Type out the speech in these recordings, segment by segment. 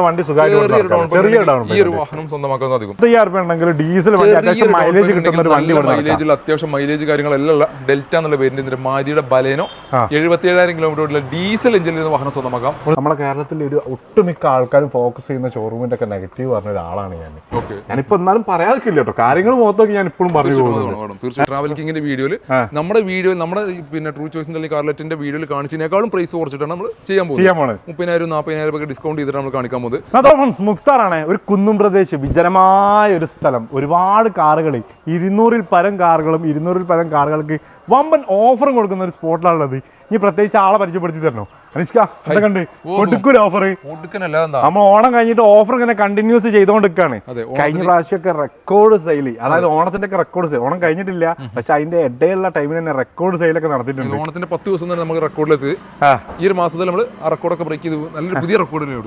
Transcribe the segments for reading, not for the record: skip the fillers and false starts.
വണ്ടി ഈ ഒരു വാഹനം സ്വന്തമാക്കാൻ സാധിക്കും. ഡീസൽ മൈലേജ് കിട്ടുന്ന ഒരു വണ്ടി, മൈലേജിൽ അത്യാവശ്യം മൈലേജ് കാര്യങ്ങളെല്ലാം ഡെൽറ്റ എന്നുള്ള പേരിന്റെ മാരുതിയുടെ ബലേനോ 77,000 കിലോമീറ്റർ ഡീസൽ എഞ്ചിനിൽ നിന്ന് വാഹനം സ്വന്തമാക്കാം. നമ്മുടെ കേരളത്തിൽ ഒരു ഒട്ടുമിക്ക ആൾക്കാരും ഫോക്കസ് ചെയ്യുന്ന ഷോറൂമിന്റെ ഒക്കെ നെഗറ്റീവ് പറഞ്ഞ ഒരാളാണ് ഞാൻ. ഞാനിപ്പോ എന്നാലും പറയാതില്ല കേട്ടോ, കാര്യങ്ങൾ മൊത്തമൊക്കെ ഞാൻ ഇപ്പോഴും പറഞ്ഞു. തീർച്ചയായും ട്രാവൽ കിങ്ങിന്റെ വീഡിയോയിൽ നമ്മുടെ പിന്നെ ട്രൂ ചോയ്സിന്റെ അല്ലെങ്കിൽ കാർലെറ്റിന്റെ വീഡിയോയിൽ കാണിച്ചതിനേക്കാളും പ്രൈസ് കുറച്ചിട്ടാണ് നമ്മൾ ചെയ്യാൻ പോകുന്നത്. 30,000-40,000 ഡിസ്കൗണ്ട് ചെയ്തിട്ട് നമ്മൾ കാണിക്കാൻ പോകുന്നത്. മുക്താറാണ് ഒരു കുന്നും പ്രദേശം, വിജനമായ ഒരു സ്ഥലം, ഒരുപാട് കാറുകൾ, 200-ൽ പരം കാറുകളും 200-ൽ പരം കാറുകൾക്ക് വമ്പൻ ഓഫറും കൊടുക്കുന്ന ഒരു സ്പോട്ടിലാണുള്ളത്. ഇനി പ്രത്യേകിച്ച് ആളെ പരിചയപ്പെടുത്തി തരണോ അനിഷ്ക? ഓഫർ നമ്മൾ ഓണം കഴിഞ്ഞിട്ട് ഓഫർ ഇങ്ങനെ കണ്ടിന്യൂസ് ചെയ്തുകൊണ്ടിരിക്കുകയാണ്. കഴിഞ്ഞ പ്രാവശ്യമൊക്കെ റെക്കോർഡ് സെയില്, അതായത് ഓണത്തിന്റെ ഒക്കെ റെക്കോർഡ് സെയിൽ, ഓണം കഴിഞ്ഞിട്ടില്ല പക്ഷെ അതിന്റെ ഇടയിലുള്ള ടൈമിൽ തന്നെ റെക്കോർഡ് സെയിലൊക്കെ നടത്തിയിട്ടുണ്ട്. ഓണത്തിന്റെ 10 ദിവസം തന്നെ നമുക്ക് റെക്കോർഡിലെത്തി. ഈ ഒരു മാസത്തിൽ നമ്മൾ ആ റെക്കോർഡൊക്കെ ബ്രേക്ക് ചെയ്ത് നല്ലൊരു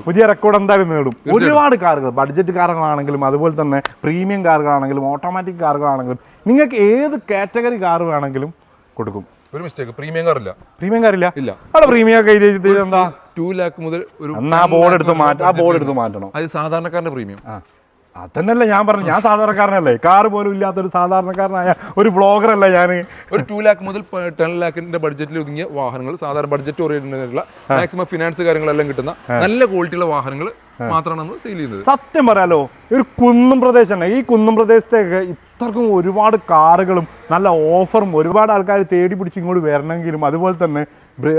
പുതിയ റെക്കോർഡ് എന്തായാലും നേടും. ഒരുപാട് കാറുകൾ, ബഡ്ജറ്റ് കാറുകളാണെങ്കിലും അതുപോലെ തന്നെ പ്രീമിയം കാറുകളാണെങ്കിലും ഓട്ടോമാറ്റിക് കാറുകളാണെങ്കിലും നിങ്ങൾക്ക് ഏത് കാറ്റഗറി കാർ വേണമെങ്കിലും കൊടുക്കും. ഒരു മിസ്റ്റേക്ക്, പ്രീമിയം കാറില്ല. പ്രീമിയം കാറില്ല ഇല്ല. അവിടെ പ്രീമിയം ഒക്കെ എന്താ 2 lakh മുതൽ ഒരു ബോർഡ് എടുത്ത് മാറ്റണം. അത് സാധാരണക്കാരന്റെ പ്രീമിയം. അതന്നെയല്ല ഞാൻ പറഞ്ഞു, ഞാൻ സാധാരണക്കാരനല്ലേ, കാർ പോലും ഇല്ലാത്തൊരു സാധാരണക്കാരനായ ഒരു ബ്ലോഗർ അല്ല ഞാൻ. ഒരു 2 lakh മുതൽ 10 lakhന്റെ ബഡ്ജറ്റിൽ ഒതുങ്ങിയ വാഹനങ്ങൾ, സാധാരണ ബഡ്ജറ്റ് ഓറിയന്റഡ് മാക്സിമം ഫിനാൻസ് കാര്യങ്ങളെല്ലാം കിട്ടുന്ന നല്ല ക്വാളിറ്റിയുള്ള വാഹനങ്ങൾ മാത്രമാണ് നമ്മൾ സെയിൽ ചെയ്യുന്നത്. സത്യം പറയാലോ, ഒരു കുന്നും പ്രദേശം, ഈ കുന്നും പ്രദേശത്തേക്ക് ഇത്രക്കും ഒരുപാട് കാറുകളും നല്ല ഓഫറും ഒരുപാട് ആൾക്കാർ തേടി പിടിച്ച് ഇങ്ങോട്ട് വരണമെങ്കിലും അതുപോലെ തന്നെ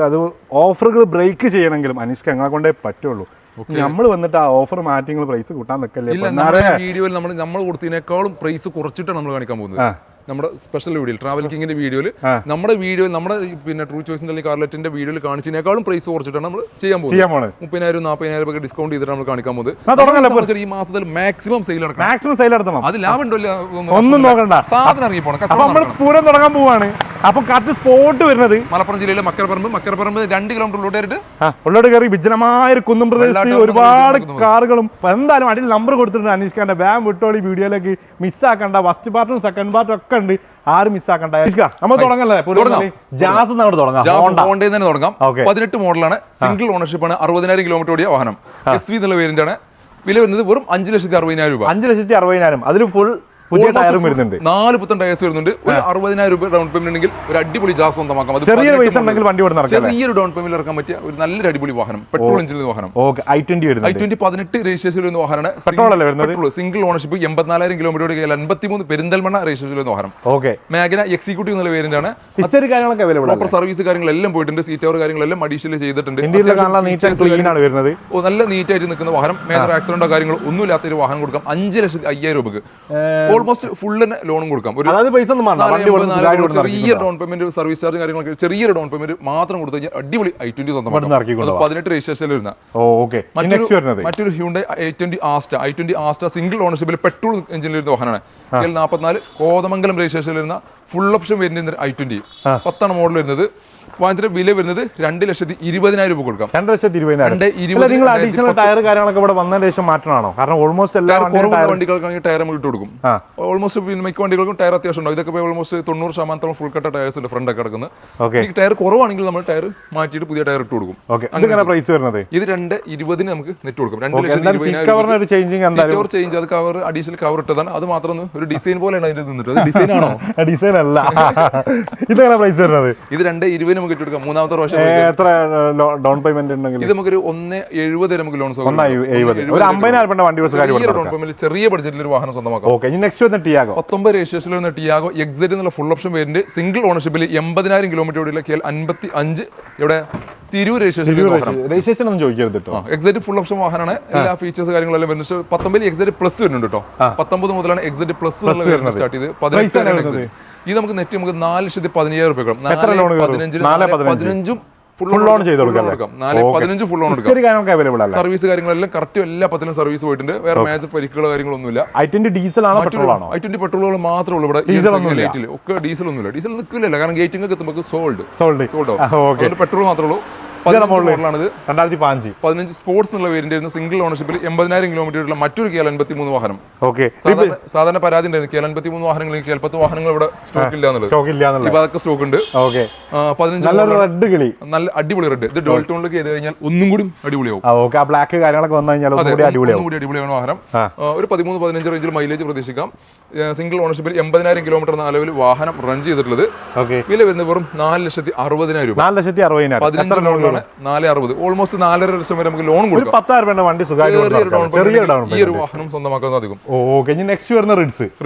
അത് ഓഫറുകൾ ബ്രേക്ക് ചെയ്യണമെങ്കിലും അനീഷ്ക ഞങ്ങളെ കൊണ്ടേ പറ്റുള്ളൂ. നമ്മൾ വന്നിട്ട് ആ ഓഫർ മാറ്റി പ്രൈസ് കൂട്ടാൻ നിൽക്കല്ലേ. വീഡിയോയിൽ നമ്മൾ കൊടുത്തതിനേക്കാളും പ്രൈസ് കുറച്ചിട്ടാണ് നമ്മൾ കാണിക്കാൻ പോകുന്നത്. നമ്മുടെ സ്പെഷ്യൽ വീഡിയോയിൽ ട്രാവൽ കിങ്ങിന്റെ വീഡിയോയിൽ നമ്മുടെ പിന്നെ ട്രൂ ചോയ്സിന്റെ അല്ലെങ്കിൽ കാർലെറ്റിന്റെ വീഡിയോയിൽ കാണിച്ചതിനേക്കാളും പ്രൈസ് കുറച്ചിട്ടാണ് നമ്മൾ ചെയ്യാൻ പോകുന്നത്. 30,000-40,000 ഡിസ്കൗണ്ട് ചെയ്തിട്ട് നമ്മൾ കാണിക്കാൻ പോകുന്നത്. ഈ മാസത്തിൽ മാക്സിമം സെയിൽ നടത്തണം. അത് ലാഭം ഉണ്ടല്ലോ, ഒന്നും നോക്കണ്ട, സാധനം ഇറങ്ങി പോകണം. പൂരം തുടങ്ങാൻ പോവാണ്. അപ്പൊ കറക്റ്റ് സ്പോട്ട് വരുന്നത് മലപ്പുറം ജില്ലയിലെ മക്കരപ്പറമ്പ് 2 കിലോമീറ്റർ ഉള്ളോട്ട് കയറി വിജനമായ ഒരു കുന്നും പ്രദേശത്ത് ഒരുപാട് കാറുകളും. എന്തായാലും അടിയിൽ നമ്പർ കൊടുത്തിട്ടുണ്ട് അനീഷ്കാന്റെ. വേഗം വിട്ടോളി, വീഡിയോയിലേക്ക് മിസ്സാക്കണ്ട. ഫസ്റ്റ് പാർട്ടും സെക്കൻഡ് പാർട്ടും ഒക്കെ ഉണ്ട്, ആരും മിസ്സാക്കണ്ട. നമ്മൾ തുടങ്ങല്ലേ, ജാസ് തുടങ്ങാം. 18 മോഡലാണ്, സിംഗിൾ ഓണർഷിപ്പ് ആണ്, 60,000 കിലോമീറ്റർ ഓടിയ വാഹനം. SV എന്നുള്ള വേരിയന്റാണ്. വില വരുന്നത് വെറും 5,60,000 രൂപ. 5,60,000. അതിൽ ഫുൾ പുതിയ ടയറും വരുന്നുണ്ട്, 4 പുത്തൻ ടയർസ് വരുന്നുണ്ട്. ഒരു 60,000 രൂപ ഡൗൺ പേയ്മെന്റ് ഉണ്ടെങ്കിൽ ഒരു അടിപൊളി ജാസ് സ്വന്തമാക്കാം. ചെറിയൊരു പൈസ ഉണ്ടെങ്കിൽ വണ്ടി ചെറിയൊരു ഡൗൺ പേയ്മെന്റ് ഇറക്കാൻ പറ്റിയ ഒരു നല്ലൊരു അടിപൊളി വാഹനം, പെട്രോൾ എഞ്ചിൻ വാഹനം. i20 18 രജിസ്ട്രേഷൻ വരുന്ന വാഹനമാണ്. Petrol single ownership, 84,000 kilometre 53 Perinthalmanna registration വരുന്ന വാഹനം. മാഗ്ന എക്സിക്യൂട്ടീവ് എന്നുള്ള വേരിയന്റാണ്. പ്രോപ്പർ സർവീസ് കാര്യങ്ങളെല്ലാം പോയിട്ടുണ്ട്. സീറ്റ് കവർ കാര്യങ്ങളെല്ലാം അഡീഷണൽ ചെയ്തിട്ടുണ്ട്. നല്ല നീറ്റായിട്ട് നിൽക്കുന്ന വാഹനം. മേജർ ആക്സിഡന്റോ കാര്യങ്ങളോ ഒന്നും ഇല്ലാത്ത ഒരു വാഹനം കൊടുക്കാം 5,05,000 രൂപക്ക്. ഓൾമോസ്റ്റ് ഫുള്ളിന് ലോണും കൊടുക്കാം. ഒരു ചെറിയ ഡൗൺ പേയ്മെന്റ്, സർവീസ് ചാർജ് കാര്യങ്ങളൊക്കെ ചെറിയൊരു ഡൗൺ പേയ്മെന്റ് മാത്രം കൊടുത്തു കഴിഞ്ഞാൽ അടിപൊളി i20 സ്വന്തമാക്കാം. 18 രജിസ്ട്രേഷനിൽ വരുന്ന മറ്റൊരു ഹ്യുണ്ടായി i20 ആസ്റ്റ സിംഗിൾ ഓണർഷിപ്പിൽ പെട്രോൾ എഞ്ചിനിൽ വരുന്ന വാഹനമാണ്. 44 കോതമംഗലം രജിസ്ട്രേഷനിൽ വരുന്ന full option variant i20 10 model വരുന്നത്. വാഹനത്തിന്റെ വില വരുന്നത് 2,20,000 രൂപ കൊടുക്കാം. 2,20,000. അഡീഷണൽ ടയർ കാര്യങ്ങളൊക്കെ ഇവിടെ വന്നതിന് ശേഷം മാറ്റണോ? കാരണം ഓൾമോസ്റ്റ് എല്ലാ വണ്ടികൾക്കാണെങ്കിൽ ടയർ നമ്മൾ ഇട്ട് കൊടുക്കും. ഓൾമോസ്റ്റ് മിക്ക വണ്ടികൾക്കും ടയർ അത്യാവശ്യം ഉണ്ടാവും. ഇതൊക്കെ ഓൾമോസ്റ്റ് 90% ഫുൾ കട്ട ടയർസ് ഉണ്ട് ഫ്രണ്ട് ഒക്കെ കിടക്കുന്നത്. ടയർ കുറവാണെങ്കിൽ നമ്മൾ ടയർ മാറ്റിയിട്ട് പുതിയ ടയർ ഇട്ട് കൊടുക്കും. പ്രൈസ് വരുന്നത് ഇത് 2,20,000 നമുക്ക് നെറ്റ് കൊടുക്കും. 2,20,000 ചേഞ്ച്, അത് കവർ അഡീഷണൽ കവർ ഇട്ടതാണ്. അത് മാത്രം ഒരു ഡിസൈൻ പോലെയാണ് അതിന്റെ നിന്നിട്ട്. ഡിസൈൻ ആണോ? ഡിസൈൻ അല്ല. ഇതെങ്ങനെ പ്രൈസ് വരുന്നത്? ഇത് 2,20,000 നമുക്ക് ഇട്ട് കൊടുക്കാം. മൂന്നാമത്തെ പ്രാവശ്യം എത്ര ഡൗൺ പേയ്മെന്റ് ഉണ്ടെങ്കിൽ ഇത് നമുക്കൊരു 1,70,000 നമുക്ക് ലോൺ സൗകര്യം. 50,000 വണ്ടി ഡൗൺ പേയ്മെന്റ് ചെറിയ ബഡ്ജറ്റിൽ ഒരു വാഹനം സ്വന്തമാക്കാം. 19 രജിസ്ട്രേഷനിൽ വരുന്ന ടിയാഗോ എക്സൈറ്റ് എന്നുള്ള ഫുൾ ഓപ്ഷൻ വേരിയന്റ് സിംഗിൾ ഓണർഷിപ്പിൽ 80,000 കിലോമീറ്റർ ഓടിയുള്ള 55 ഇവിടെ തിരൂർ രജിസ്ട്രേഷൻ ഒന്നും ചോദിക്കരുത് കേട്ടോ. എക്സൈറ്റ് ഫുൾ ഓപ്ഷൻ വാഹനമാണ്. എല്ലാ ഫീച്ചേഴ്സ് കാര്യങ്ങളെല്ലാം വരുന്നത്. 19 എക്സൈറ്റ് പ്ലസ് വരുന്നുണ്ട് കേട്ടോ. 19 മുതലാണ് എക്സൈറ്റ് പ്ലസ് സ്റ്റാർട്ട് ചെയ്ത് 18 ഇത് നമുക്ക് നെറ്റ് നമുക്ക് 4,15,000 രൂപ. 15 ഫുൾ ലോൺ ചെയ്ത് കൊടുക്കാം. 15 ഫുൾ ലോൺ കൊടുക്കാം. സർവീസ് കാര്യങ്ങളെല്ലാം കറക്റ്റ് എല്ലാ 10 സർവീസ് പോയിട്ടുണ്ട്. വേറെ മേജർ പരിക്കുകളോ കാര്യങ്ങളൊന്നും ഇല്ല. i20 ഡീസൽ ആണോ പെട്രോളാണോ? i20 പെട്രോളുകൾ മാത്രമേ ഉള്ളൂ ഇവിടെ. ഒക്കെ ഡീസൽ ഒന്നുമില്ല. ഡീസൽ നിൽക്കില്ല, കാരണം ഗേറ്റിംഗ് ഒക്കെ എത്തുമ്പോൾ സോൾഡ് പെട്രോൾ മാത്രമേ ഉള്ളൂ. മോഡലാണിത്. 2015 സ്പോർട്സ് എന്നുള്ള വേരിയന്റ് ആയിരുന്നു. സിംഗിൾ ഓണർഷിപ്പിൽ 80,000 കിലോമീറ്റർ മറ്റൊരു KL 83 വാഹനം. സാധാരണ പരാതി ഉണ്ടായിരുന്നു KL 83 വാഹനങ്ങൾ, KL 10 വാഹനങ്ങൾ ഇവിടെ സ്റ്റോക്ക് ഇല്ല എന്നുള്ളത്. ഇപ്പൊ അതൊക്കെ സ്റ്റോക്ക് ഉണ്ട്. 15 നല്ല അടിപൊളി റെഡ്. ഇത് ഡോൾ ടോണിലേക്ക് ചെയ്ത് കഴിഞ്ഞാൽ ഒന്നും കൂടി അടിപൊളിയാവും. അടിപൊളിയാണ് വാഹനം. ഒരു 13-15 റേഞ്ചിൽ മൈലേജ് പ്രതീക്ഷിക്കാം. സിംഗിൾ ഓണർഷിപ്പിൽ 80,000 കിലോമീറ്റർ നിലവിൽ വാഹനം റൺ ചെയ്തിട്ടുള്ളത്. വില വരുന്നത് വെറും 4,60,000 രൂപ. 15 മോഡലാണ്. 4,60,000, ഓൾമോസ്റ്റ് 4.5 ലക്ഷം വരെ നമുക്ക് ലോൺ കൊടുക്കാം. ഈ ഒരു വാഹനം സ്വന്തമാക്കാൻ സാധിക്കും.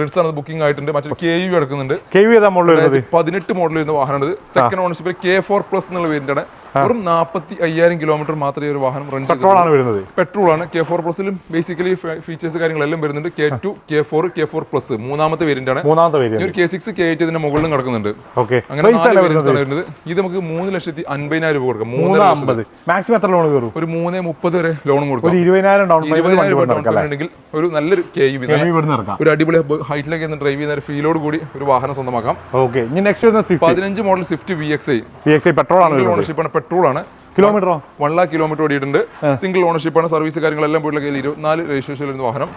റിഡ്സ് ആണ് ബുക്കിംഗ് ആയിട്ടുണ്ട്. മറ്റൊരു KUV എടുക്കുന്നുണ്ട്. 18 മോഡൽ വരുന്ന വാഹനമാണ്. സെക്കൻഡ് ഓണർഷിപ്പിൽ K4+ എന്നുള്ള വേരിയന്റ് ആണ്. വെറും 45,000 കിലോമീറ്റർ മാത്രമേ ഒരു വാഹനം റൺ ചെയ്യുന്നത്. പെട്രോൾ ആണ്. K4+ലും ബേസിക്കലി ഫീച്ചേഴ്സ് കാര്യങ്ങളെല്ലാം വരുന്നുണ്ട്. K2, K4, K4+, മൂന്നാമത്തെ വേരിയന്റ് ആണ്. ഒരു K6, K8 ഇതിന്റെ മുകളിലും കിടക്കുന്നുണ്ട്. അങ്ങനെ 4 വേരിയന്റ്സ് ആണ് വരുന്നത്. ഇത് നമുക്ക് 3,50,000 രൂപ കൊടുക്കാം. 3,50,000 മാക്സിമം എത്ര ലോൺ കയറും? ഒരു 3,30,000 വരെ ലോണും കൊടുക്കാം. 20,000 ഡൗൺ പേയ്മെന്റ് ഉണ്ടെങ്കിൽ ഒരു നല്ലൊരു KUV, ഒരു അടിപൊളി ഹൈറ്റിലേക്ക് ഡ്രൈവ് ചെയ്യുന്ന ഫീലോട് കൂടി ഒരു വാഹനം സ്വന്തമാക്കാം. 15 മോഡൽ സ്വിഫ്റ്റ് VXI പെട്രോൾ ആണ്. ഓണർഷിപ്പാണ്. പെട്രോൾ ആണ്. കിലോമീറ്ററോ 1 lakh കിലോമീറ്റർ ഓടിയിട്ടുണ്ട്. സിംഗിൾ ഓണർഷിപ്പ് ആണ്. സർവീസ് കാര്യങ്ങളെല്ലാം പോയിട്ടുള്ള 24 രജിസ്ട്രേഷൻ വരുന്ന വാഹനം.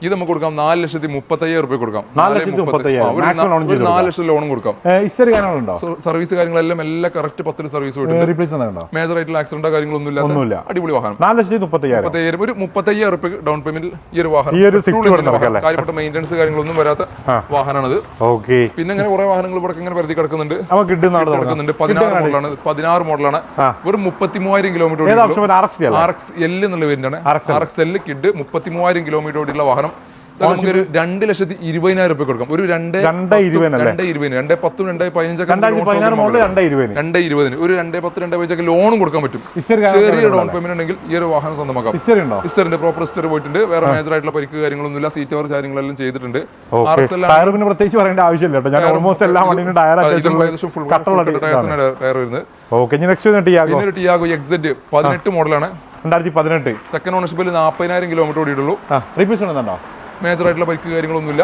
ഇത് നമുക്ക് കൊടുക്കാം 4,35,000 രൂപ കൊടുക്കാം. 4 ലക്ഷം ലോണും കൊടുക്കാം. സർവീസ് കാര്യങ്ങളെല്ലാം എല്ലാം കറക്റ്റ് 10 സർവീസ് പോയിട്ടുണ്ട്. മേജർ ആയിട്ടുള്ള ആക്സിഡന്റോ കാര്യങ്ങളൊന്നും ഇല്ലാത്ത അടിപൊളി വാഹനം. 4,35,000 ഒരു 35,000 രൂപ ഡൗൺ പേയ്മെന്റ് ഈ ഒരു വാഹനം. കാര്യപ്പെട്ട മെയിൻ്റെനൻസ് കാര്യങ്ങളൊന്നും വരാത്ത വാഹനമാണത്. പിന്നെ ഇങ്ങനെ കുറെ വാഹനങ്ങൾ ഇവിടെ ഇങ്ങനെ പരിധി കിടക്കുന്നുണ്ട്. 16 മോഡലാണ്. വെറും 33,000 കിലോമീറ്റർ RXL എന്നുള്ള വേരിയന്റാണ്. RXL കിഡ് 33,000 കിലോമീറ്റർ ഓടിയുള്ള വാഹനം. നമുക്കൊരു 2,20,000 രൂപ കൊടുക്കാം. ഒരു 2,20,000 ഒരു 2,10,2,15 ലോണും കൊടുക്കാൻ പറ്റും. ചെറിയ ഡൗൺ പേയ്മെന്റ് ഉണ്ടെങ്കിൽ ഈ ഒരു വാഹനം സ്വന്തമാക്കാം. ഹിസ്റ്ററിന്റെ പ്രോപ്പർ ഹിസ്റ്ററി പോയിട്ടുണ്ട്. വേറെ മേജർ ആയിട്ടുള്ള പരിക്ക് കാര്യങ്ങളൊന്നുമില്ല. സീറ്റ് കവർ കാര്യങ്ങളെല്ലാം ചെയ്തിട്ടുണ്ട്. പ്രത്യേകിച്ച് പറയേണ്ട ആവശ്യമില്ല. ടിയാഗോ XZ 18 മോഡലാണ്. 2018 സെക്കൻഡ് ഓണർഷിപ്പിൽ 40,000 കിലോമീറ്റർ ഓടിയിട്ടുള്ളൂ. മേജർ ആയിട്ടുള്ള പരിക്ക് കാര്യങ്ങളൊന്നുമില്ല.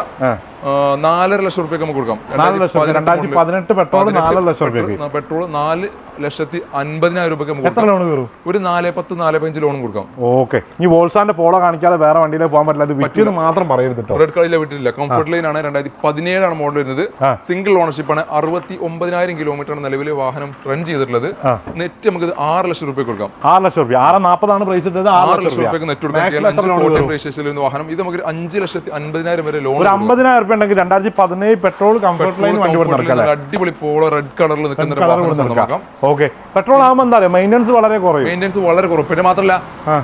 4.5 ലക്ഷം രൂപയ്ക്ക് നമുക്ക് കൊടുക്കാം. 2018 പെട്രോൾ 4 ലക്ഷം രൂപ. പെട്രോൾ 4,50,000 രൂപയ്ക്ക് നമുക്ക് ഒരു 4,10-4,15 ലോണും കൊടുക്കാം. ഓക്കെ. ഈ വോൾസാന്റെ പോളോ കാണിക്കാതെ വേറെ വണ്ടിയിലേക്ക് പോകാൻ പറ്റില്ല. മാത്രം പറയരുത്. റെഡ് കളറിലെ വിട്ടില്ല. കംഫർട്ട് ലൈൻ ആണ്. 2017 ആണ് മോഡൽ വരുന്നത്. സിംഗിൾ ഓണർഷിപ്പ് ആണ്. 69,000 കിലോമീറ്റർ ആണ് നിലവിലെ വാഹനം റൺ ചെയ്തിട്ടുള്ളത്. നെറ്റ് നമുക്ക് 6 ലക്ഷം രൂപ കൊടുക്കാം. 6 ലക്ഷം രൂപ. 6,40 പ്രൈസ്. 6 ലക്ഷം രൂപയ്ക്ക് നെറ്റ് കൊടുക്കാം. വാഹനം ഇത് നമുക്ക് 5,50,000 വരെ ലോൺ. 50,000 രൂപ ഉണ്ടെങ്കിൽ 2017 പെട്രോൾ കംഫർട്ട് ലൈൻ വണ്ടി കൊടുക്കാം. അടിപൊളി പോളോ റെഡ് കളറിൽ നിൽക്കുന്ന. ഓക്കെ. പെട്രോൾ ആകുമ്പോൾ എന്താ മെയിൻ്റെനൻസ് വളരെ കുറയും. മെയിൻ്റെനൻസ് വളരെ കുറവ്. പിന്നെ മാത്രമല്ല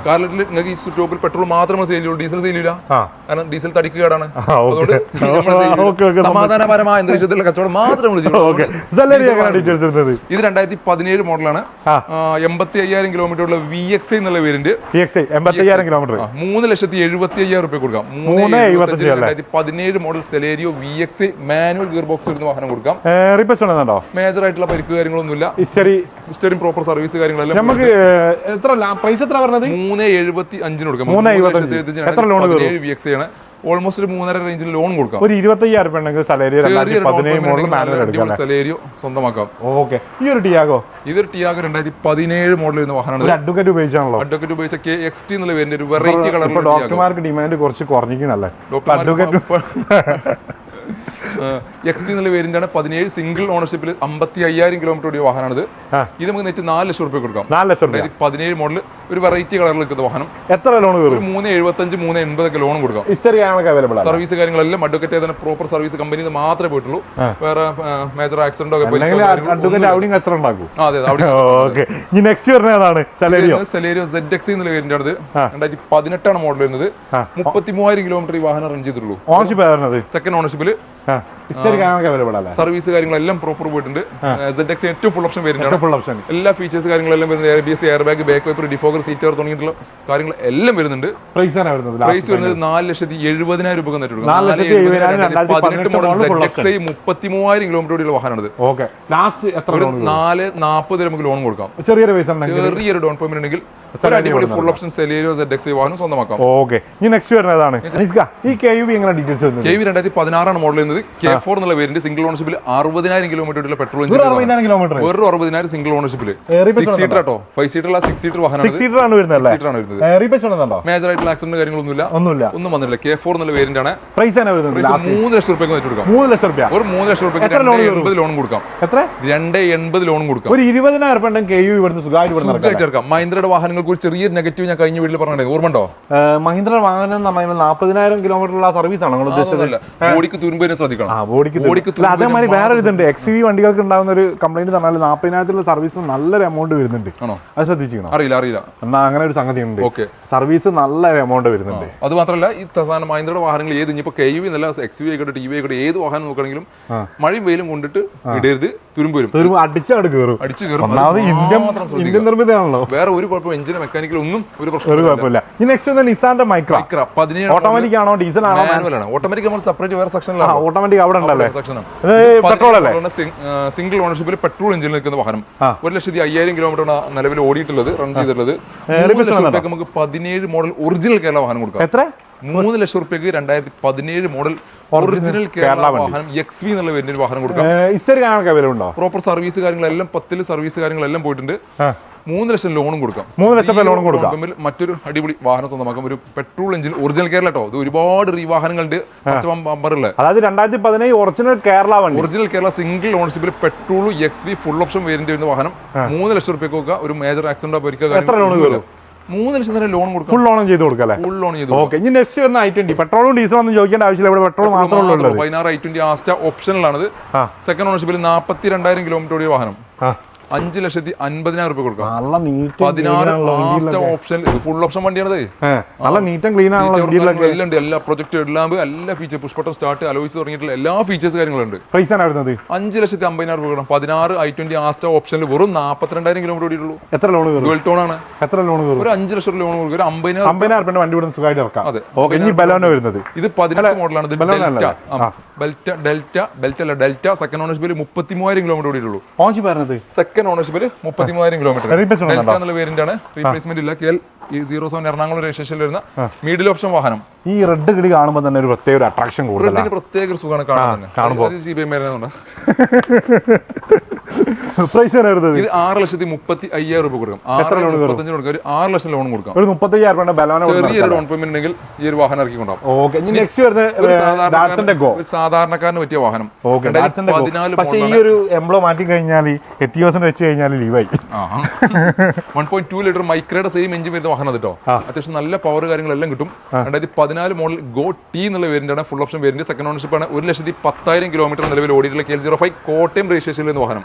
കാരണം നിങ്ങൾക്ക് ഈ സ്റ്റോപ്പിൽ പെട്രോൾ മാത്രമേ സെയിൽ ചെയ്യുള്ളൂ. ഡീസൽ സെയിൽ ചെയ്യില്ല. കാരണം ഡീസൽ തടിക്ക് കേടാണ്. സമാധാനപരമായ അന്തരീക്ഷത്തിലുള്ള കച്ചവടം മാത്രമേ ഇത് 2017 മോഡലാണ്. 85,000 കിലോമീറ്റർ ഉള്ള VXI എന്നുള്ള വേരിയന്റ്. 85,000 കിലോമീറ്റർ 3,70,75,000 രൂപ കൊടുക്കാം. 2017 model Celerio VXI manual gear box വരുന്ന വാഹനം കൊടുക്കാം. മേജർ ആയിട്ടുള്ള പരിക്ക് കാര്യങ്ങളൊന്നുമില്ല. ഹിസ്റ്ററിയും പ്രോപ്പർ സർവീസ് കാര്യങ്ങളെല്ലാം നമുക്ക് എത്ര പ്രൈസ് എത്ര പറഞ്ഞത്? 3,75,000 കൊടുക്കാം. 3,75,000 VXI ആണ്. ഓൾമോസ്റ്റ് ഒരു 3.5 റേഞ്ചിൽ ലോൺ കൊടുക്കാം. ഒരു 25,000 രൂപ ഉണ്ടെങ്കിൽ സെലേരിയോ സ്വന്തമാക്കാം. ഓക്കെ. ഈ ഒരു ടിയാഗോ ഇതൊരു ടിയാഗോ 2017 മോഡൽ വരുന്ന വാഹനമാണ്. അഡ്വക്കേറ്റ് ഉപയോഗിച്ചാണല്ലോ. അഡ്വക്കേറ്റ് ഉപയോഗിച്ച KXT എന്നുള്ള വേരിയന്റ് ഒരു വെറൈറ്റി കളർ. ഡോക്ടർമാർക്ക് ഡിമാൻഡ് കുറച്ച് കുറഞ്ഞിരിക്കണല്ലേ. XT എന്നുള്ള വേരിയന്റ് ആണ്. 17 സിംഗിൾ ഓണർഷിപ്പിൽ 55,000 കിലോമീറ്റർ ഓടിയ വാഹനമാണിത്. ഇത് നമുക്ക് നെറ്റ് 4 ലക്ഷം രൂപ കൊടുക്കാം. 4 ലക്ഷം രൂപ. 17 മോഡൽ ഒരു വെറൈറ്റി കളറിൽ നിൽക്കുന്ന വാഹനം. എത്ര ലോൺ? 3,75,000 3,80,000 ലോൺ കൊടുക്കാം. സർവീസ് കാര്യങ്ങളെല്ലാം അഡ്വക്കേറ്റ് തന്നെ പ്രോപ്പർ സർവീസ് കമ്പനി മാത്രമേ പോയിട്ടുള്ളൂ. വേറെ മേജർ ആക്സിഡന്റോ സെലേരിയോ ZXI എന്നുള്ള വേരിയന്റ് ആണ്. 2018 മോഡൽ വരുന്നത്. 33,000 കിലോമീറ്റർ ഈ വാഹനം റൺ ചെയ്തിട്ടുള്ളൂ. സെക്കൻഡ് ഓണർഷിപ്പിൽ സർവീസ് കാര്യങ്ങളെല്ലാം പ്രോപ്പർ പോയിട്ടുണ്ട്. ZXI ഏറ്റവും ഫുൾ ഓപ്ഷൻ വരുന്നുണ്ട്. എല്ലാ ഫീച്ചേഴ്സ് കാര്യങ്ങളെല്ലാം വരുന്നത്. ABS, air bag, back wiper, defogger, seat cover തുടങ്ങിയിട്ടുള്ള കാര്യങ്ങൾ എല്ലാം വരുന്നുണ്ട്. പ്രൈസ് വരുന്നത് 4,70,000 രൂപ നെറ്റ് കൊടുക്കും. 18 മോഡൽ ZXI 33,000 കിലോമീറ്റർ ഓടിയുള്ള വാഹനമാണിത്. 4,40,000 നമുക്ക് ലോൺ കൊടുക്കാം. ചെറിയൊരു ഡൗൺ പേയ്മെന്റ് ഉണ്ടെങ്കിൽ അടിപൊളി ഫുൾ ഓപ്ഷൻ സെലേരിയോ ZX വാഹനം സ്വന്തമാക്കാം. ഓക്കെ, ഇനി നെക്സ്റ്റ് വരുന്നതാണ് ഈ KUV എങ്ങനെ ഡീറ്റെയിൽസ് വരുന്നത്? KUV 2016 മോഡൽ ചെയ്യുന്നത് K4 എന്നുള്ള വേരിയന്റ് സിംഗിൾ ഓണർഷിപ്പിൽ 60,000 കിലോമീറ്റർ പെട്രോൾ എഞ്ചിൻ. 60,000 സിംഗിൾ ഓണർഷിപ്പിൽ 6 സീറ്റർ കേട്ടോ, 5 സീറ്റർ അല്ല 6 സീറ്റർ വാഹനം. 6 സീറ്റർ ആണ് വരുന്നത്. മേജർ ആയിട്ടുള്ള ആക്സിഡന്റ് കാര്യങ്ങളൊന്നുമില്ല, ഒന്നും വന്നില്ല. K4 എന്നുള്ള വേരിയന്റ് ആണ്. പ്രൈസ് 3 ലക്ഷം രൂപയ്ക്ക് കൊടുക്കാം. 3 ലക്ഷം രൂപ, ഒരു 3 ലക്ഷം രൂപയ്ക്ക് 280 ലോൺ കൊടുക്കാം. എത്ര? 280 ലോൺ കൊടുക്കാം. ഒരു 20,000 രൂപ ഉണ്ടെങ്കിൽ KUV ഇവിടുന്ന് സുഖമായിട്ട് ഇറക്കാം. മഹീന്ദ്രയുടെ വാഹനങ്ങൾക്ക് ഒരു ചെറിയ നെഗറ്റീവ് ഞാൻ കഴിഞ്ഞ വീട്ടിൽ പറഞ്ഞത് ഓർമ്മണ്ടോ? മഹീന്ദ്ര വാഹനം 40,000 കിലോമീറ്ററുള്ള സർവീസ് ആണ് ഉദ്ദേശിച്ചത്. ബോഡിക്ക് തുരുമ്പതിനെ ശ്രദ്ധിക്കണം. അതേമാതിരി വേറെ ഇതുണ്ട്, XUV വണ്ടികൾക്ക് ഉണ്ടാകുന്ന ഒരു കംപ്ലൈന്റ് പറഞ്ഞാൽ 40,000 സർവീസ് നല്ലൊരു എമൗണ്ട് വരുന്നുണ്ട്. അത് ശ്രദ്ധിച്ചിരിക്കണം? അറിയില്ല. എന്നാ അങ്ങനെ ഒരു സംഗതി ഉണ്ട്, സർവീസ് നല്ല എമൗണ്ട് വരുന്നുണ്ട്. അത് മാത്രമല്ല ഈ മഹീന്ദ്രയുടെ വാഹനങ്ങൾ ഏത് ഇനിയിപ്പോ KUV എന്നല്ല XUV ആയിക്കോട്ടെ TV ആയിക്കോട്ടെ ഏത് വാഹനം നോക്കുകയാണെങ്കിലും മഴയും വെയിലും കൊണ്ടിട്ട് ഇടരുത്, തുരുമ്പ് അടിച്ചു കയറും. ഇന്ത്യൻ നിർമ്മിതമാണല്ലോ, വേറെ ഒരു കുഴപ്പം എഞ്ചിന് മെക്കാനിക്കൽ ഒന്നും ഒരു പ്രശ്നമില്ല. നിസാന്റെ മൈക്ര 17 ഓട്ടോമാറ്റിക് ആണോ ഡീസൽ ആണോ? മാനുവലാണ്. ഓട്ടോമാറ്റിക് നമ്മൾ സെപ്പറേറ്റ് വേറെ സെക്ഷനിലാണ്. ഓട്ടോമാറ്റിക് അവിടെ ഉണ്ടല്ലേ? പെട്രോൾ അല്ലേ? സിംഗിൾ ഓണർഷിപ്പിൽ പെട്രോൾ എഞ്ചിനിൽ നിൽക്കുന്ന വാഹനം. 1,05,000 കിലോമീറ്റർ നിലവിൽ ഓടിയിട്ടുള്ളത്, റൺ ചെയ്തിട്ടുള്ളത്. 3 ലക്ഷം രൂപയ്ക്ക് നമുക്ക് 17 മോഡൽ ഒറിജിനൽ കേരള വാഹനം കൊടുക്കാം. എത്ര? 3 ലക്ഷം രൂപയ്ക്ക് 2017 മോഡൽ ഒറിജിനൽ കേരള വാഹനം XV എന്നുള്ള വേരിയന്റ് വാഹനം കൊടുക്കാം. പ്രോപ്പർ സർവീസ് കാര്യങ്ങളെല്ലാം 10 സർവീസ് കാര്യങ്ങളെല്ലാം പോയിട്ടുണ്ട്. 3 ലക്ഷം ലോണും കൊടുക്കാം. 3 ലക്ഷം ലോണും കൊടുക്കാം. മറ്റൊരു അടിപൊളി വാഹനം സ്വന്തമാക്കാം. ഒരു പെട്രോൾ എഞ്ചിൻ ഒറിജിനൽ കേരള കേട്ടോ. ഇത് ഒരുപാട് വാഹനങ്ങളുണ്ട് പച്ചബമ്പറുള്ള. അതായത് 2015 ഒറിജിനൽ കേരള വണ്ടി, ഒറിജിനൽ കേരള സിംഗിൾ ഓണർഷിപ്പിൽ petrol XV full option variant വരുന്ന വാഹനം 3 ലക്ഷം രൂപയ്ക്ക് ഒരു മേജർ ആക്സിഡന്റോ പരിക്കോ 3 ലക്ഷം തന്നെ ലോൺ കൊടുക്കാം. ഫുൾ ലോൺ ചെയ്ത് കൊടുക്കാം. ഫുൾ ലോൺ ചെയ്ത്. ഓക്കെ, ഇനി നെക്സ്റ്റ് വരുന്ന i20. പെട്രോളും ഡീസലും ഒന്നും ചോദിക്കേണ്ട ആവശ്യമില്ല, ഇവിടെ പെട്രോൾ മാത്രമേ ഉള്ളൂ. 16 i20 ആസ്റ്റ ഓപ്ഷനിലാണത്. സെക്കൻഡ് ഓണർഷിപ്പിൽ 42,000 കിലോമീറ്റർ ഓടിയ വാഹനം. 5,50,000 രൂപ കൊടുക്കാം. 16 ഓപ്ഷൻ, ഫുൾ ഓപ്ഷൻ വണ്ടിയാണത്. നല്ല നീറ്റ് ആൻഡ് ക്ലീൻ ആണ്. എല്ലാം ഉണ്ട്, എല്ലാ പ്രൊജക്ട് ലാമ്പ്, എല്ലാ ഫീച്ചർ, പുഷ്പട്ടം സ്റ്റാർട്ട്, അലോയ്സ് തുടങ്ങിയിട്ടുള്ള എല്ലാ ഫീച്ചേഴ്സ് കാര്യങ്ങളുണ്ട്. പ്രൈസ് ആണ് വരുന്നത് 5,50,000 രൂപ കൊടുക്കാം. 16 i20 ആസ്റ്റ ഓപ്ഷനിൽ വെറും 42,000 കിലോമീറ്റർ ഓടിയിട്ടുള്ളൂ. എത്ര ലോൺ? ഡുവൽ ടോൺ ആണ്. എത്ര ലോൺ? ഒരു 5 ലക്ഷം ലോൺ കൊടുക്കും. ഒരു 50,000 രൂപ വണ്ടി ഇവിടെ സുഖമായിട്ട് ഇറക്കാം. അതെ. ഇനി ബലോന വരുന്നത്. ഇത് 18 മോഡലാണ്. ഡെൽറ്റ സെക്കൻഡ് ഓണർഷിപ്പിൽ 33,000 കിലോമീറ്റർ ഓടിയിട്ടുള്ളൂ. സെക്കൻഡ് ഓണർഷിപ്പിൽ 33,000 കിലോമീറ്റർ. ഡെൽറ്റ എന്നുള്ള വേരിയന്റ് ആണ്. റീപ്ലേസ്മെന്റ് ഇല്ല. KL07 എറണാകുളം രജിസ്ട്രേഷനിൽ വരുന്ന മിഡിൽ ഓപ്ഷൻ വാഹനം. ഈ റെഡ് കിടി കാണുമ്പോൾ തന്നെ ഒരു പ്രത്യേക അട്രാക്ഷൻ കൂടുതലാണ്. പ്രത്യേക ഒരു സുഖമാണ് കാണുമ്പോൾ. പ്രൈസ് ഇത് 6,35,000 രൂപ കൊടുക്കാം. 6,35 കൊടുക്കാം. ഒരു 6 ലക്ഷം ലോൺ കൊടുക്കാം. ഒരു 35,000 രൂപ ചെറിയൊരു ഡൗൺ പേയ്മെന്റ് ഉണ്ടെങ്കിൽ ഈ ഒരു വാഹനം ഇറക്കിക്കൊണ്ടാവും. സാധാരണക്കാരന് പറ്റിയ വാഹനം. 14 പക്ഷേ ഈ ഒരു എംബ്ലോ മാറ്റി കഴിഞ്ഞാൽ എത്തിയോസിന് വെച്ച് കഴിഞ്ഞാൽ ലീവായി. 1.2 ലിറ്റർ മൈക്രയുടെ സെയിം എഞ്ചിൻ വരുന്ന വാഹനം കേട്ടോ. അത്യാവശ്യം നല്ല പവർ കാര്യങ്ങളെല്ലാം കിട്ടും. 2014 മോഡൽ ഗോ ടി എന്നുള്ള വേരിയന്റ് ആണ്. Full option variant. Second ownership ആണ്. 1,10,000 കിലോമീറ്റർ നിലവിൽ ഓടിയിട്ടുള്ള KL05 കോട്ടയം രജിസ്ട്രേഷനിൽ വരുന്ന വാഹനം.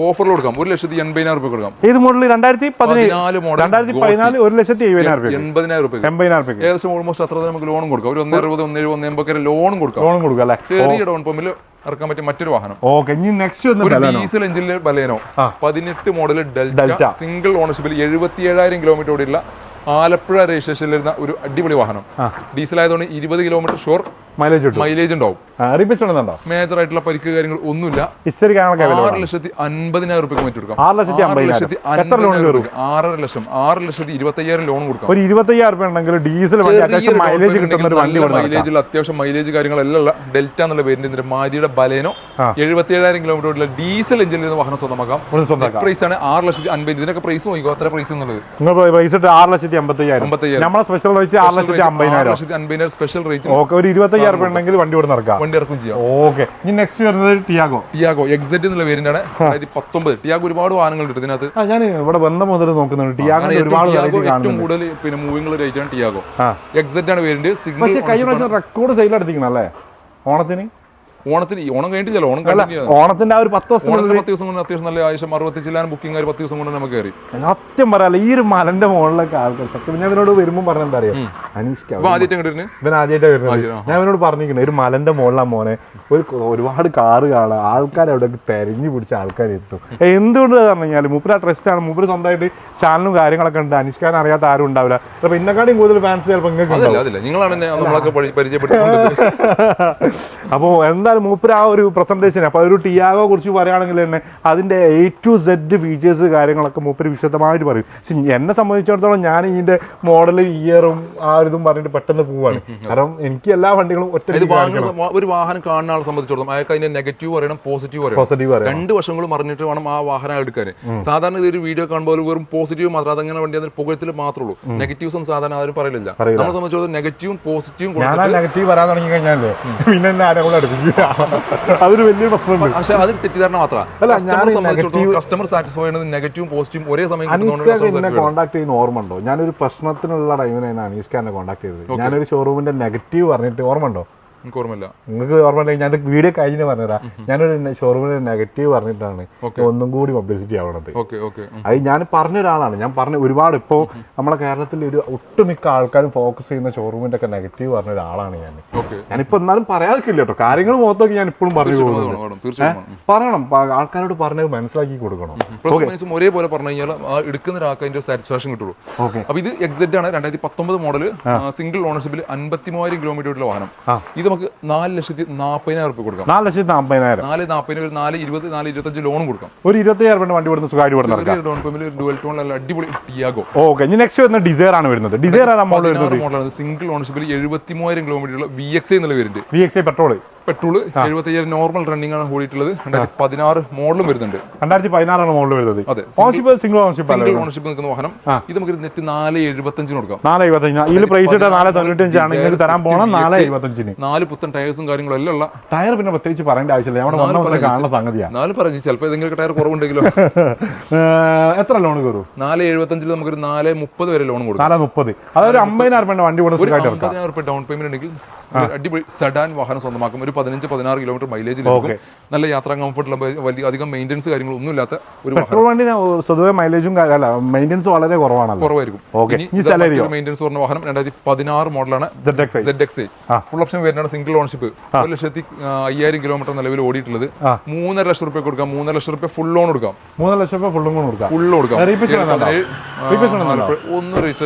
ഓഫറിൽ കൊടുക്കാം. 1,80,000 രൂപ കൊടുക്കാം. ഏത് മോഡൽ? 2014 മോഡൽ. 2014 1,70,000 രൂപ. ഏകദേശം ഓൾമോസ്റ്റ് അത്ര നമുക്ക് ലോണും കൊടുക്കാം. ഒരു 1,60, 1,70, 1,80 ലോണും കൊടുക്കാം. ചെറിയ ഡൗൺ പേയ്മെന്റിൽ ഇറക്കാൻ പറ്റിയ മറ്റൊരു വാഹനം. ഡീസൽ എഞ്ചിനിൽ ബലേനോ 18 മോഡൽ ഡെൽറ്റ സിംഗിൾ ഓണർഷിപ്പിൽ 77,000 കിലോമീറ്റർ ഓടിയുള്ള ആലപ്പുഴ രജിസ്ട്രേഷനിൽ വരുന്ന ഒരു അടിപൊളി വാഹനം. ഡീസൽ ആയതുകൊണ്ട് 20 കിലോമീറ്റർ ഷുവർ മൈലേജ് ഉണ്ടാവും. മേജർ ആയിട്ടുള്ള പരിക്ക് കാര്യങ്ങൾ ഒന്നുമില്ല. 6,50,000 രൂപയ്ക്ക് മാറ്റി കൊടുക്കാം. 6,50,000 6,25,000 ലോൺ കൊടുക്കാം. ഒരു 20,000 രൂപ ഉണ്ടെങ്കിൽ ഡീസൽ മൈലേജിൽ അത്യാവശ്യം മൈലേജ് കാര്യങ്ങളെല്ലാം ഉള്ള ഡെൽറ്റ എന്നുള്ള വേരിയന്റ് മാരിയുടെ ബലേനോ 77,000 കിലോമീറ്റർ ഡീസൽ എഞ്ചിനിൽ നിന്ന് വാഹനം സ്വന്തമാക്കാം. പ്രൈസ് ആണ് 6,50,000. ഇതിനൊക്കെ പ്രൈസ് നോക്കിക്കോ, അത്ര പ്രൈസ് എന്നുള്ളത്. 6,50,000. നമ്മളെ സ്പെഷ്യൽ റേറ്റ് 6,50,000 സ്പെഷ്യൽ റേറ്റ്. ഒരു 20,000 രൂപ ഉണ്ടെങ്കിൽ വണ്ടി ഇവിടെ നടക്കാം. വണ്ടി ഇറക്കും ചെയ്യാം. ഓക്കെ, ഇനി നെക്സ്റ്റ് വരുന്നത് ടിയാഗോ എക്സെറ്റ് എന്നുള്ള വേരിയന്റ് ആണ്. 2019 ടിയാഗോ ഒരുപാട് വാഹനങ്ങൾ ഉണ്ട് ഇതിനകത്ത്. ഞാൻ ഇവിടെ വന്ന മുതൽ നോക്കുന്നുണ്ട് ടിയാഗോ ഒരുപാട് ഏറ്റവും കൂടുതൽ പിന്നെ മൂവിംഗ് റേറ്റ് ആണ് ടിയാഗോ. എക്സെറ്റ് ആണ് വേരിയന്റ്. പക്ഷേ കഴിഞ്ഞ പ്രാവശ്യം റെക്കോർഡ് സെയിൽ എടുത്തിരിക്കണം അല്ലേ ഓണത്തിന്? ഓണം കഴിഞ്ഞില്ലല്ലോ. ഓണത്തിന്റെ ആ ഒരു 10 ദിവസം കൊണ്ട് അത്യാവശ്യം നല്ല ആവശ്യം 60 ബുക്കിംഗ് 10 ദിവസം കൊണ്ട് നമുക്ക് കയറി. സത്യം പറയാല്ല, ഈ ഒരു മലന്റെ മുകളിലൊക്കെ ആൾക്കാർ സത്യം ഞാൻ ഇതിനോട് വരുമ്പോൾ പറഞ്ഞെന്താ അറിയാം, ആദ്യമായിട്ട് ഇവൻ ആദ്യമായിട്ട് വരുന്നത്. ഞാൻ ഇവനോട് പറഞ്ഞിരിക്കുന്നത് ഒരു മലന്റെ മുകളിലാ മോനെ, ഒരുപാട് കാറ് കാണാം, ആൾക്കാർ അവിടെ തെരഞ്ഞു പിടിച്ച ആൾക്കാർ എത്തും. എന്തുകൊണ്ട് പറഞ്ഞു കഴിഞ്ഞാൽ മൂപ്പര് ആ ട്രസ്റ്റ് ആണ്. മൂപ്പര് സ്വന്തമായിട്ട് ചാനലും കാര്യങ്ങളൊക്കെ ഉണ്ട്. അനീഷ്കാരൻ അറിയാത്ത ആരും ഉണ്ടാവില്ല. അപ്പൊ ഇന്നെക്കാളും കൂടുതൽ ഫാൻസ് ചിലപ്പോൾ അപ്പോൾ എന്തായാലും മൂപ്പര് ആ ഒരു പ്രസന്റേഷൻ, അപ്പൊ ഒരു ടിയാഗോ കുറിച്ച് പറയുകയാണെങ്കിൽ തന്നെ അതിന്റെ A to Z ഫീച്ചേഴ്സ് കാര്യങ്ങളൊക്കെ മൂപ്പര് വിശദമായിട്ട് പറയും. എന്നെ സംബന്ധിച്ചിടത്തോളം ഞാൻ ഇതിന്റെ മോഡലും ഇയറും ആ ഇതും പറഞ്ഞിട്ട് പെട്ടെന്ന് പോവാണ്. കാരണം എനിക്ക് എല്ലാ വണ്ടികളും ഒറ്റ ഒരു വാഹനം കാണുന്ന ആളെ സംബന്ധിച്ചിടത്തോളം അയാൾക്ക് അതിന്റെ നെഗറ്റീവ് പറയണം, പോസിറ്റീവ് പറയണം, രണ്ട് വശങ്ങളും പറഞ്ഞിട്ട് വേണം ആ വാഹനം എടുക്കാൻ. സാധാരണ ഇതൊരു വീഡിയോ കാണുമ്പോൾ വെറും പോസിറ്റീവ് മാത്രം, അതങ്ങനെ വണ്ടി അതിൽ പുകഴത്തിൽ മാത്രമേ ഉള്ളൂ. നെഗറ്റീവ്സ് ഒന്നും സാധാരണ ആരും പറയില്ല. നമ്മളെ സംബന്ധിച്ചിടത്തോളം നെഗറ്റീവും പോസിറ്റീവും നെഗറ്റീവ് വരാൻ തുടങ്ങി കഴിഞ്ഞാൽ പിന്നെ അതൊരു വലിയ പ്രശ്നമുണ്ട്. പക്ഷെ അതൊരു തെറ്റിദ്ധാരണ മാത്രമാണ്. കസ്റ്റമർ സാറ്റിസ്ഫൈ ചെയ്യുന്നത് നെഗറ്റീവും പോസിറ്റീവും ഒരേ സമയം കോൺടാക്ട് ചെയ്യുന്ന ഓർമ്മ ഉണ്ടോ? ഞാനൊരു പ്രശ്നത്തിനുള്ള ടൈമിനാണ് അനീഷ്കാരനെ കോൺടാക്ട് ചെയ്തത്. ഞാനൊരു ഷോറൂമിന്റെ നെഗറ്റീവ് പറഞ്ഞിട്ട് ഓർമ്മ ഉണ്ടോ? ഓർമ്മയില്ല. നിങ്ങൾക്ക് ഓർമ്മയില്ല, ഞാൻ വീഡിയോ കഴിഞ്ഞ് പറഞ്ഞതാ. ഞാനൊരു ഷോറൂമിന് നെഗറ്റീവ് പറഞ്ഞിട്ടാണ് ഒന്നും കൂടി പബ്ലിസിറ്റി ആവണത്. അത് ഞാൻ പറഞ്ഞ ഒരാളാണ്. ഞാൻ പറഞ്ഞ ഒരുപാട് ഇപ്പോൾ നമ്മളെ കേരളത്തിൽ ഒരു ഒട്ടുമിക്ക ആൾക്കാരും ഫോക്കസ് ചെയ്യുന്ന ഷോറൂമിന്റെ ഒക്കെ നെഗറ്റീവ് പറഞ്ഞ ഒരാളാണ് ഞാൻ. ഞാനിപ്പോ എന്നാലും പറയാതില്ല കേട്ടോ, കാര്യങ്ങൾ മൊത്തമൊക്കെ ഞാൻ ഇപ്പോഴും പറഞ്ഞു പറയണം, ആൾക്കാരോട് പറഞ്ഞത് മനസ്സിലാക്കി കൊടുക്കണം. ഒരേപോലെ പറഞ്ഞു കഴിഞ്ഞാൽ എടുക്കുന്ന ഒരാൾക്ക് അതിന്റെ സാറ്റിസ്ഫാക്ഷൻ കിട്ടുള്ളൂ. അപ്പൊ ഇത് എക്സെറ്റ് ആണ് 2019 മോഡൽ, സിംഗിൾ ഓണർഷിപ്പിൽ 53,000 കിലോമീറ്റർ വാഹനം. ഇത് നമുക്ക് 4,40,000 രൂപ കൊടുക്കാം. 4,40,000 4,20, 4,25 ലോണും കൊടുക്കാം. ഒരു 25,000 വണ്ടി കൊടുക്കുന്ന സുഖമായിട്ട് ഡൗൺ പേയ്മെന്റ് ഡുവൽ ടോൺ അടിപൊളി ടിയാഗോ. ഓക്കെ, ഇനി നെക്സ്റ്റ് വരുന്ന ഡിസയർ ആണ് വരുന്നത്. ഡിസയർ മോഡലാണ്, സിംഗിൾ ഓണർഷിപ്പിൽ 73,000 കിലോമീറ്റർ VXI എന്നുള്ള variant. VXI petrol 75,000 normal running ആണ് ഓടിയിട്ടുള്ളത്. 2016 മോഡലും വരുന്നുണ്ട്. 2016 മോഡൽ വരുന്നത്. അതെ, സിംഗിൾ ഓണർഷിപ്പ് നിൽക്കുന്ന വാഹനം. ഇത് നമുക്ക് നെറ്റ് 4,75 കൊടുക്കാം. 4,75 ഇതിൽ പ്രൈസ് 4,95 ആണെങ്കിൽ തരാൻ പോണം 4,75. 4 പുത്തൻ ടയേഴ്സും കാര്യങ്ങളും എല്ലാം ഉള്ള ടയർ. പിന്നെ പ്രത്യേകിച്ച് പറയേണ്ട ആവശ്യമില്ല, നമ്മുടെ കാണുന്ന സംഗതിയാണ്. 4 പറഞ്ഞു ചിലപ്പോൾ ഏതെങ്കിലും ടയർ കുറവുണ്ടെങ്കിലോ. എത്ര ലോൺ കയറും? 4,75 നമുക്കൊരു 4,30 വരെ ലോൺ കൊടുക്കാം. 4,30 അതൊരു 50,000 വണ്ടി കൊടുക്കും. 50,000 ഡൗൺ പേയ്മെന്റ് ഉണ്ടെങ്കിൽ അടിപൊളി സെഡാൻ വാഹനം സ്വന്തമാക്കും. ഒരു 15-16 കിലോമീറ്റർ മൈലേജ് ലഭിക്കും. നല്ല യാത്രാ കംഫർട്ടുള്ള, വലിയ അധികം മെയിൻ്റെനൻസ് കാര്യങ്ങളൊന്നും ഇല്ലാത്ത ഒരു പെട്രോൾ വണ്ടി. പൊതുവെ മൈലേജും മെയിൻ്റെനൻസ് വളരെ കുറവായിരിക്കും. മെയിൻ്റെനൻസ് പറഞ്ഞ വാഹനം 2016 മോഡലാണ്. ZXi ഫുൾ ഓപ്ഷൻ വരുന്നതാണ്. സിംഗിൾ ഓണർഷിപ്പ് 1,05,000 കിലോമീറ്റർ നിലവിൽ ഓടിയിട്ടുള്ളത്. 3.5 ലക്ഷം രൂപ കൊടുക്കാം. 3.5 ലക്ഷം രൂപ ഫുൾ ലോൺ കൊടുക്കാം. 3 ലക്ഷം രൂപ ഫുൾ ലോൺ കൊടുക്കാം. ഒന്നും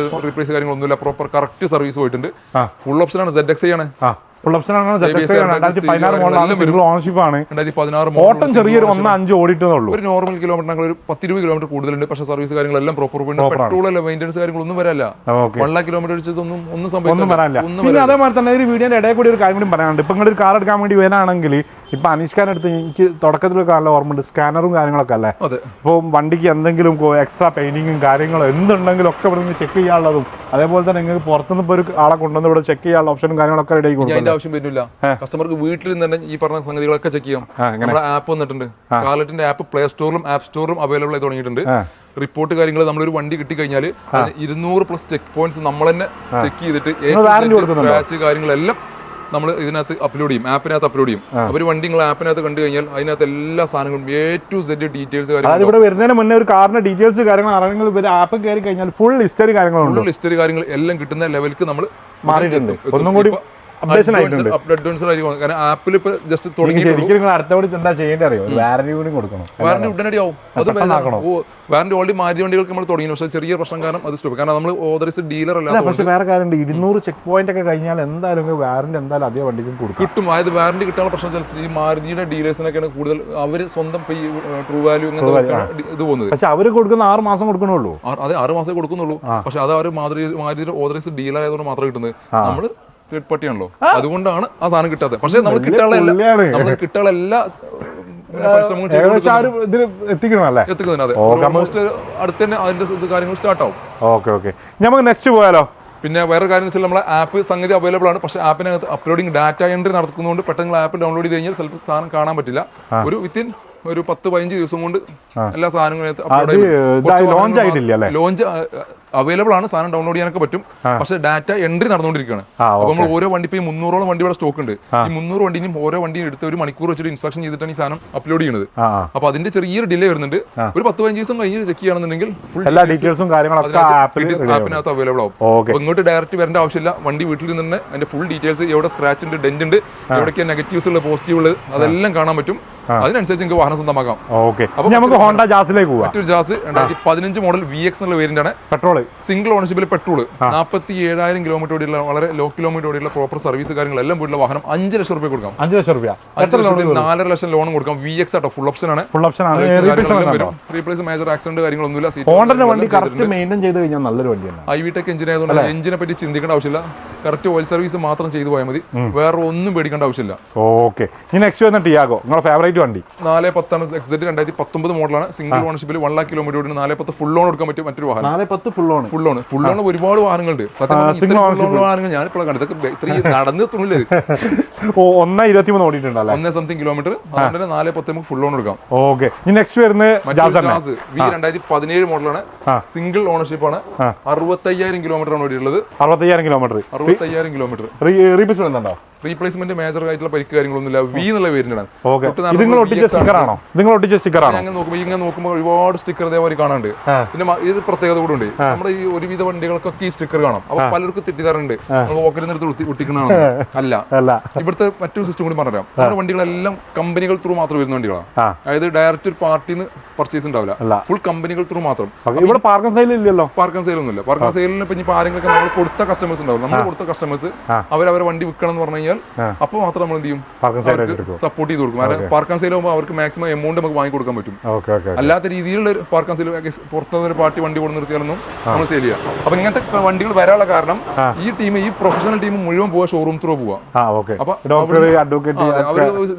റീപ്ലേസ് കാര്യങ്ങളൊന്നുമില്ല. പ്രോപ്പർ കറക്റ്റ് സർവീസ് പോയിട്ടുണ്ട്. ഫുൾ ഓപ്ഷനാണ്. ZXi ആണ്. ഫുൾ ഓപ്ഷൻ ആണ്. 2016 മോഡലാണ്. സിംഗിൾ ഓണർഷിപ്പ് ആണ്. 2016 ഓട്ടം ചെറിയൊരു 1.5 ഓടിയിട്ടുള്ളൂ. ഒരു നോർമൽ കിലോമീറ്റർ ഒരു 10-20 കിലോമീറ്റർ കൂടുതലുണ്ട്. പക്ഷേ സർവീസ് കാര്യങ്ങളെല്ലാം പ്രോപ്പർ പെട്രോൾ അല്ല, മെയിൻ്റെനൻസ് കാര്യങ്ങളൊന്നും വരാല്ല. 1 കിലോമീറ്റർ അടിച്ചതൊന്നും ഒന്നും സംഭവിക്കില്ല. പിന്നെ അതേപോലെ തന്നെ ഒരു വീഡിയോന്റെ ഇടയിൽ കൂടി ഒരു കാര്യം കൂടി പറയാനുണ്ട്. ഇപ്പൊ നിങ്ങളൊരു കാർ എടുക്കാൻ വേണ്ടി വരാണെങ്കിൽ ഇപ്പൊ അനീഷ്കാരൻ അടുത്ത് എനിക്ക് തുടക്കത്തിലൊക്കെ നല്ല ഓർമ്മയുണ്ട്. സ്കാനറും കാര്യങ്ങളൊക്കെ അല്ലേ. ഇപ്പോൾ വണ്ടിക്ക് എന്തെങ്കിലും എക്സ്ട്രാ പെയിന്റിങ്ങും കാര്യങ്ങളും എന്തുണ്ടെങ്കിലും ഒക്കെ ഇവിടെ ചെക്ക് ചെയ്യാനുള്ളതും, അതേപോലെ തന്നെ നിങ്ങൾക്ക് പുറത്തുനിന്ന് ഇപ്പോൾ ഒരു ആളെ കൊണ്ടുവന്ന് ഇവിടെ ചെക്ക് ചെയ്യാനുള്ള ഓപ്ഷനും കാര്യങ്ങളൊക്കെ റെഡി ആയി കൊടുക്കും. ആവശ്യം വരുന്നില്ല. കസ്റ്റമർക്ക് വീട്ടിൽ നിന്ന് തന്നെ ഈ പറഞ്ഞ സംഗതികളൊക്കെ ചെക്ക് ചെയ്യാം. നമ്മുടെ ആപ്പ് വന്നിട്ടുണ്ട്. കാലറ്റിന്റെ ആപ്പ് പ്ലേ സ്റ്റോറിലും ആപ്പ് സ്റ്റോറിലും അവൈലബിൾ ആയി തുടങ്ങിയിട്ടുണ്ട്. റിപ്പോർട്ട് കാര്യങ്ങൾ നമ്മളൊരു വണ്ടി കിട്ടിക്കഴിഞ്ഞാൽ 200+ ചെക്ക് പോയിന്റ്സ് നമ്മൾ തന്നെ ചെക്ക് ചെയ്തിട്ട് സ്ക്രാച്ച് കാര്യങ്ങളെല്ലാം നമ്മൾ ഇതിനകത്ത് അപ്ലോഡ് ചെയ്യും. ആപ്പിനകത്ത് അപ്ലോഡ് ചെയ്യും. അവർ വണ്ടി നിങ്ങൾ ആപ്പിനകത്ത് കണ്ടു കഴിഞ്ഞാൽ അതിനകത്ത് എല്ലാ സാധനങ്ങളും A to Z ഡീറ്റെയിൽസ് കാര്യങ്ങൾ. ഇവിടെ വരുന്നതിന് മുന്നേ ഒരു കാറിന്റെ ഡീറ്റെയിൽസ് കാര്യങ്ങൾ അറിയണമെങ്കിൽ ആപ്പ് കയറി കഴിഞ്ഞാൽ ഫുൾ ഹിസ്റ്ററി കാര്യങ്ങൾ എല്ലാം കിട്ടുന്ന ലെവലിലേക്ക് നമ്മൾ മാറിയിട്ടുണ്ട്. ഒന്നും കൂടി ആപ്പിൽ ഇപ്പൊ ജസ്റ്റ് തുടങ്ങി എന്താ ചെയ്യേണ്ടി അറിയോ? വാറന്റി കൂടി കൊടുക്കണം. വാറന്റി ഉടനടി ആവും. അത് വാറന്റി ഓൾറെഡി മാരുതി വണ്ടികൾക്ക് നമ്മൾ തുടങ്ങി. പക്ഷേ ചെറിയ പ്രശ്നം കാരണം അത് സ്റ്റോപ്പ്. കാരണം നമ്മൾ ഓതറൈസ്ഡ് ഡീലർ അല്ല. പക്ഷേ വേറെ കാര്യമുണ്ട്, 200 ചെക്ക് പോയിന്റ് ഒക്കെ കഴിഞ്ഞാൽ എന്തായാലും വാറന്റി എന്തായാലും അതേ വണ്ടിക്കും കിട്ടും. അതായത് വാറന്റി കിട്ടാനുള്ള പ്രശ്നം ഈ മാരുതിയുടെ ഡീലേഴ്സിനൊക്കെയാണ് കൂടുതൽ. അവർ സ്വന്തം ട്രൂ വാല്യൂ ഇത് പോകുന്നത്. പക്ഷെ അവർ കൊടുക്കുന്ന 6 മാസം കൊടുക്കണുള്ളൂ. അതെ, 6 മാസമേ കൊടുക്കുന്നുള്ളൂ. പക്ഷെ അത് അവർ മാരുതിയുടെ ഓതറൈസ്ഡ് ഡീലർ ആയതുകൊണ്ട് മാത്രമേ കിട്ടുന്നത്. നമ്മൾ തേർഡ് പാർട്ടിയാണല്ലോ, അതുകൊണ്ടാണ് ആ സാധനം കിട്ടാത്തത്. പക്ഷെ നമ്മൾ കിട്ടാനുള്ള എല്ലാ എത്തിക്കുന്നുണ്ട്. ഓൾമോസ്റ്റ് അടുത്ത് തന്നെ അതിന്റെ കാര്യങ്ങൾ സ്റ്റാർട്ട് ആവും. ഓക്കെ, നമുക്ക് നെക്സ്റ്റ് പോയാലോ? പിന്നെ വേറെ കാര്യം വെച്ചാൽ നമ്മളെ ആപ്പ് സംഗതി അവൈലബിൾ ആണ്. പക്ഷേ ആപ്പിനകത്ത് അപ്ലോഡിംഗ് ഡാറ്റ എൻട്രി നടക്കുന്നതുകൊണ്ട് പെട്ടെന്ന് ആപ്പ് ഡൗൺലോഡ് ചെയ്ത് കഴിഞ്ഞാൽ ചിലപ്പോൾ സാധനം കാണാൻ പറ്റില്ല. വിത്തിൻ ഒരു 10-15 ദിവസം കൊണ്ട് എല്ലാ സാധനങ്ങളും ലോഞ്ച് അവൈലബിൾ ആണ്, സാധനം ഡൗൺലോഡ് ചെയ്യാനൊക്കെ പറ്റും. പക്ഷേ ഡാറ്റ എൻട്രി നടന്നുകൊണ്ടിരിക്കുകയാണ്. അപ്പോൾ നമ്മൾ ഓരോ വണ്ടി ഇപ്പോൾ 300ഓളം വണ്ടി ഇവിടെ സ്റ്റോക്ക് ഉണ്ട്. ഈ 300 വണ്ടിയും ഓരോ വണ്ടിയും എടുത്ത് ഒരു മണിക്കൂർ വെച്ചിട്ട് ഇൻസ്പെക്ഷൻ ചെയ്തിട്ടാണ് ഈ സാധനം അപ്ലോഡ് ചെയ്യുന്നത്. അപ്പോൾ അതിന്റെ ചെറിയൊരു ഡിലേ വരുന്നുണ്ട്. ഒരു 10-15 ദിവസം കഴിഞ്ഞ് ചെക്ക് ചെയ്യുകയാണെന്നുണ്ടെങ്കിൽ എല്ലാ ഡീറ്റെയിൽസും കാര്യങ്ങളൊക്കെ ആപ്പിനകത്ത് അവൈലബിൾ ആവും. അപ്പോൾ ഇങ്ങോട്ട് ഡയറക്റ്റ് വരേണ്ട ആവശ്യമില്ല. വണ്ടി വീട്ടിൽ നിന്ന് തന്നെ അതിന്റെ ഫുൾ ഡീറ്റെയിൽസ്, എവിടെ സ്ക്രാച്ച് ഉണ്ട്, ഡെന്റ് ഉണ്ട്, എവിടെയൊക്കെ നെഗറ്റീവ്സ് ഉള്ള പോസിറ്റീവ് ഉള്ളത് അതെല്ലാം കാണാൻ പറ്റും. അതിനനുസരിച്ച് നിങ്ങൾക്ക് വാഹനം സ്വന്തമാക്കാം. അപ്പോൾ നമുക്ക് ഹോണ്ട ജാസിലേക്ക് പോകാം. മറ്റൊരു ജാസ് 2015 മോഡൽ VX എന്നുള്ള വേരിയന്റ് ആണ്. പെട്രോൾ സിംഗിൾ ഓണർഷിപ്പിൽ പെട്രോൾ 47,000 കിലോമീറ്റർ ഓടിയുള്ള വളരെ ലോ കിലോമീറ്റർ ഓടിയുള്ള പ്രോപ്പർ സർവീസ് കാര്യങ്ങളെല്ലാം പോയിട്ടുള്ള വാഹനം 5 ലക്ഷം രൂപ കൊടുക്കാം. 5 ലക്ഷം രൂപ 4.5 ലക്ഷം ലോൺ കൊടുക്കാം. VX ആട്ടോ, ഫുൾ ഓപ്ഷൻ ആണ്. റീപ്ലേസ് മേജർ ആക്സിഡന്റ് കാര്യങ്ങളൊന്നുമില്ല. ഹോണ്ടന്റെ വണ്ടി കറക്റ്റ് മെയിൻറ്റെയിൻ ചെയ്ത് കഴിഞ്ഞാൽ നല്ലൊരു വണ്ടിയാണ്. ഐവിടെക് എഞ്ചിൻ ആയതുകൊണ്ട് എഞ്ചിനെ പറ്റി ചിന്തിക്കേണ്ട ആവശ്യമില്ല. കറക്റ്റ് ഓയിൽ സർവീസ് മാത്രം ചെയ്തു പോയാൽ മതി. വേറെ ഒന്നും പേടിക്കേണ്ട ആവശ്യമില്ല. ഓക്കെ, ഇനി നെക്സ്റ്റ് വരുന്ന ടിയാഗോ, നിങ്ങളുടെ ഫേവറേറ്റ് വണ്ടി. 410 XZ 2019 മോഡലാണ്. സിംഗിൾ ഓണർഷിപ്പിൽ 1 ലക്ഷം കിലോമീറ്റർ ഓടി 410 ഫുൾ ലോൺ കൊടുക്കാൻ പറ്റും. മറ്റൊരു വാഹനം 410 ഫുൾ ലോൺ ഒരുപാട് വാഹനങ്ങളുണ്ട്. വാഹനങ്ങൾ ഞാനിപ്പോൾ കണ്ടു. ഇതൊക്കെ നടന്ന് എത്തുന്നില്ലേ? 1.23 ഓടിയിട്ടുണ്ടല്ലേ? 1 സംതിങ് കിലോമീറ്റർ. അതുകൊണ്ട് 410 ഫുൾ ലോൺ കൊടുക്കാം. ഓക്കെ, ഇനി നെക്സ്റ്റ് വരുന്നത് ജാസ് V 2017 മോഡലാണ്. സിംഗിൾ ഓണർഷിപ്പ് ആണ്. 65,000 കിലോമീറ്റർ ആണ് ഓടിയുള്ളത്. 65,000 കിലോമീറ്റർ റീപ്ലേസ് വരുന്നുണ്ടോ? റീപ്ലേസ്മെന്റ് മേജർ ആയിട്ടുള്ള പരിക്ക് കാര്യങ്ങളൊന്നുമില്ല. V എന്നുള്ള പേരിലാണ്. നിങ്ങൾ ഒട്ടിച്ച സ്റ്റിക്കർ ആണോ? ഇങ്ങനെ നോക്കുമ്പോൾ ഒരുപാട് സ്റ്റിക്കർ ഇതേപോലെ കാണാനുണ്ട്. പിന്നെ ഇത് പ്രത്യേകത കൂടെ ഉണ്ട്. നമ്മുടെ ഈ ഒരുവിധ വണ്ടികൾക്കൊക്കെ ഈ സ്റ്റിക്കർ കാണാം. അപ്പൊ പലർക്കും തെറ്റിദ്ധാരണയുണ്ട് നമ്മൾ പോക്കറ്റിൽ നിർത്തി ഒട്ടിക്കണതാണ്. അല്ല, ഇവിടുത്തെ മറ്റൊരു സിസ്റ്റം കൂടി പറഞ്ഞുതരാം. നമ്മുടെ വണ്ടികളെല്ലാം കമ്പനികൾ ത്രൂ മാത്രം വരുന്ന വണ്ടികളാണ്. അതായത് ഡയറക്റ്റ് ഒരു പാർട്ടിന്ന് പർച്ചേസ് ഉണ്ടാവില്ല. ഫുൾ കമ്പനികൾ ത്രൂ മാത്രം. ഇവിടെ പാർക്കിംഗ് സെയിൽ ഇല്ലല്ലോ? പാർക്കിംഗ് സെയിൽ ഒന്നുമില്ല. പാർക്കിംഗ് സെയിലിന് ഇപ്പൊ ആരെങ്കിലും നമ്മൾ കൊടുത്ത കസ്റ്റമേഴ്സ് ഉണ്ടാവും. നമ്മൾ കൊടുത്ത കസ്റ്റമേഴ്സ് അവരവരെ വണ്ടി വിൽക്കണം എന്ന് പറഞ്ഞു കഴിഞ്ഞാൽ അപ്പൊ മാത്രം നമ്മൾ എന്ത് ചെയ്യും? സപ്പോർട്ട് ചെയ്ത് കൊടുക്കും. പാർക്കിംഗ് സെയിൽ ആകുമ്പോൾ അവർക്ക് മാക്സിമം എമൗണ്ട് നമുക്ക് വാങ്ങി കൊടുക്കാൻ പറ്റും. അല്ലാത്ത രീതിയിലുള്ള ഒരു പാർക്കിംഗ് സെയിൽ പുറത്തുനിന്ന് ഒരു പാർട്ടി വണ്ടി കൊണ്ട് നിർത്തിയാലൊന്നും നമ്മൾ സെയിൽ ചെയ്യാം. അപ്പൊ ഇങ്ങനത്തെ വണ്ടികൾ വരാനുള്ള കാരണം ഈ പ്രൊഫഷണൽ ടീം മുഴുവൻ പോവാ ഷോറൂം ത്രൂ പോവാ. അപ്പൊ അവര്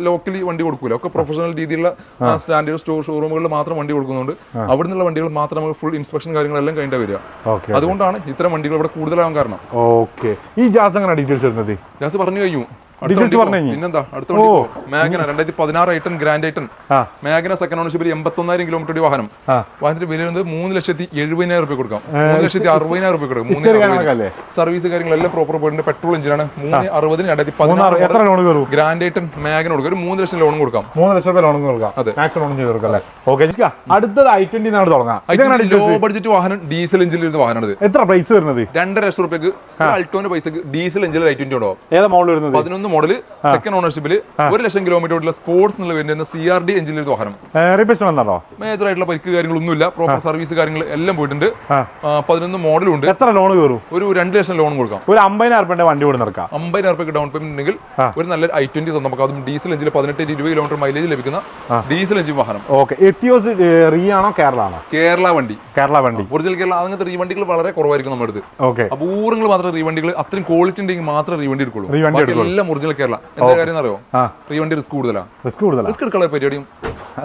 ലോക്കലി വണ്ടി കൊടുക്കൂല. ഒക്കെ പ്രൊഫഷണൽ രീതിയിലുള്ള സ്റ്റാൻഡേർഡ് ഷോറൂമുകളിൽ മാത്രം വണ്ടി കൊടുക്കുന്നുണ്ട്. അവിടെ നിന്നുള്ള വണ്ടികൾ മാത്രം നമുക്ക് ഫുൾ ഇൻസ്പെക്ഷൻ കാര്യങ്ങളെല്ലാം കഴിഞ്ഞാൽ വരിക. അതുകൊണ്ടാണ് ഇത്തരം വണ്ടികൾ ഇവിടെ കൂടുതലാകാൻ കാരണം. ഓക്കെ, ഈ ജാസ് എങ്ങനെ ഡീറ്റെയിൽസ് വരുന്നത്? ജാസ് പറഞ്ഞു കഴിഞ്ഞു. പിന്നെന്താ അടുത്ത Magna 2016 i ten grand i ten Magna second ഓണർഷിപ്പിൽ 81,000 കിലോമീറ്റർ വാഹനം. വാഹനത്തിന്റെ വില 3,70,000 രൂപ കൊടുക്കാം. 3,60,000 കൊടുക്കാം. 3,60,000 സർവീസ് കാര്യങ്ങളെല്ലാം പ്രോപ്പർ പോയിട്ടുണ്ട്. പെട്രോൾ എഞ്ചിനാണ്. 3,60,000 2016 ഗ്രാൻഡ് ഐറ്റൺ മാഗ്ന കൊടുക്കാം. ഒരു 3 ലക്ഷം ലോൺ കൊടുക്കാം. 3 ലക്ഷം രൂപ ലോൺ കൊടുക്കാം. അതെ, അടുത്തത് i20 തുടങ്ങാം. ലോ ബഡ്ജറ്റ് വാഹനം, ഡീസൽ എഞ്ചിനിൽ വരുന്ന വാഹനമാണ്. എത്ര പ്രൈസ് വരുന്നത്? 2.5 ലക്ഷം രൂപയ്ക്ക് അൾട്ടോന്റെ പൈസക്ക് ഡീസൽ എഞ്ചിനിൽ i20 ഉണ്ടാവും. ഏതാ മോഡൽ വരുന്നത്? 11 മോഡൽ സെക്കൻഡ് ഓണർഷിപ്പിൽ 1 ലക്ഷം കിലോമീറ്റർ ഓടിയുള്ള സ്പോർട്സ് എന്നുള്ള വരുന്ന CRD എഞ്ചിനിൽ വാഹനം. മേജർ ആയിട്ടുള്ള പരിക്ക് കാര്യങ്ങളൊന്നുമില്ല. പ്രോപ്പർ സർവീസ് കാര്യങ്ങൾ എല്ലാം പോയിട്ടുണ്ട്. 11 മോഡലും ഉണ്ട്. എത്ര ലോൺ കയറും? ഒരു 2 ലക്ഷം ലോൺ കൊടുക്കാം. ഒരു 50,000 വണ്ടി കൂടെ നടക്കാം. 50,000 ഡൗൺ പേയ്മെന്റ് ഉണ്ടെങ്കിൽ ഒരു നല്ല i20 നമുക്ക് അതും ഡീസൽ എഞ്ചിൽ 18-20 കിലോമീറ്റർ മൈലേജ് ലഭിക്കുന്ന ഡീസൽ എഞ്ചിൻ വാഹനം. എത്തിയോസ് റീ ആണോ കേരള ആണോ? കേരള വണ്ടി. ഒറിജിനൽ കേരള. അങ്ങനത്തെ റീ വണ്ടികൾ വളരെ കുറവായിരിക്കും നമ്മുടെ അടുത്ത്. അപൂർവങ്ങൾ മാത്രം റീ വണ്ടികൾ അത്രയും ക്വാളിറ്റി ഉണ്ടെങ്കിൽ മാത്രം റീ വണ്ടി എടുക്കുള്ളൂ. എല്ലാം ഒറിജിനൽ കേരള. എന്താ കാര്യം അറിയോ? റീ വണ്ടി റിസ്ക് കൂടുതലാണ്. റിസ്ക് എടുക്കാനുള്ള പരിപാടിയും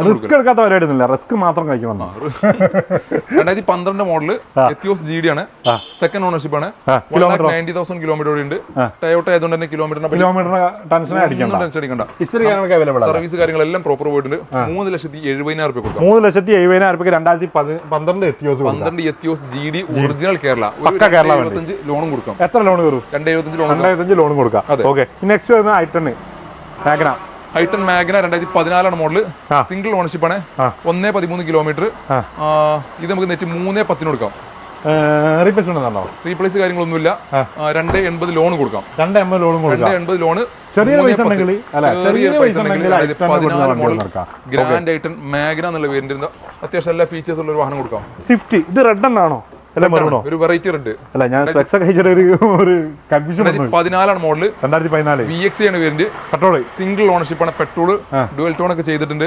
റിസ്ക് എടുക്കാത്ത പരിപാടിയൊന്നുമില്ല. റിസ്ക് മാത്രം കഴിക്കണം. 2012 മോഡല് എത്തിയോസ് GD ആണ്. സെക്കൻഡ് ഓണർഷിപ്പ് ആണ്. 1,90,000 കിലോമീറ്റർ ഉണ്ട്. ടയോട്ട ആയതുകൊണ്ട് തന്നെ കിലോമീറ്റർ ടെൻഷൻ അടിക്കണ്ട. സർവീസ് കാര്യങ്ങളെല്ലാം പ്രോപ്പർ പോയിട്ടുണ്ട്. 3,70,000 രൂപ കൊടുക്കാം. 3,70,000 രൂപയ്ക്ക് 2012 എത്തിയോസ് GD ഒറിജിനൽ കേരള. 75 ലോണും കൊടുക്കാം. എത്ര ലോൺ കയറും? 275 ലോൺ കൊടുക്കാം. നെക്സ്റ്റ് വരുന്നത് ഐട്ടൺ മാഗ്ന 2014 മോഡല്. സിംഗിൾ ഓണർഷിപ്പ് ആണ്. 1,13 കിലോമീറ്റർ. ഇത് നമുക്ക് നെറ്റ് 3,10 കൊടുക്കാം. റീപ്ലേസ് കാര്യങ്ങളൊന്നുമില്ല. 2,80 ലോൺ കൊടുക്കാം. 2,80 ലോണ്. ഗ്രാൻഡ് ഐറ്റൺ മാഗ്ന എന്നുള്ള പേരിന്റെ അത്യാവശ്യം എല്ലാ ഫീച്ചേഴ്സ് ഉള്ള ഒരു വാഹനം കൊടുക്കാം. സ്വിഫ്റ്റ് ഇത് റെഡ് ആണോ? ഒരു വെറൈറ്റി റെഡ്. അല്ല, ഞാൻ ഒരു കൺഫ്യൂഷൻ. 14 മോഡല്. 2014 VX ആണ് വേരിയന്റ്. പെട്രോൾ. സിംഗിൾ ഓണർഷിപ്പ് ആണ്. പെട്രോൾ ഡുവൽ ടോൺ ഒക്കെ ചെയ്തിട്ടുണ്ട്.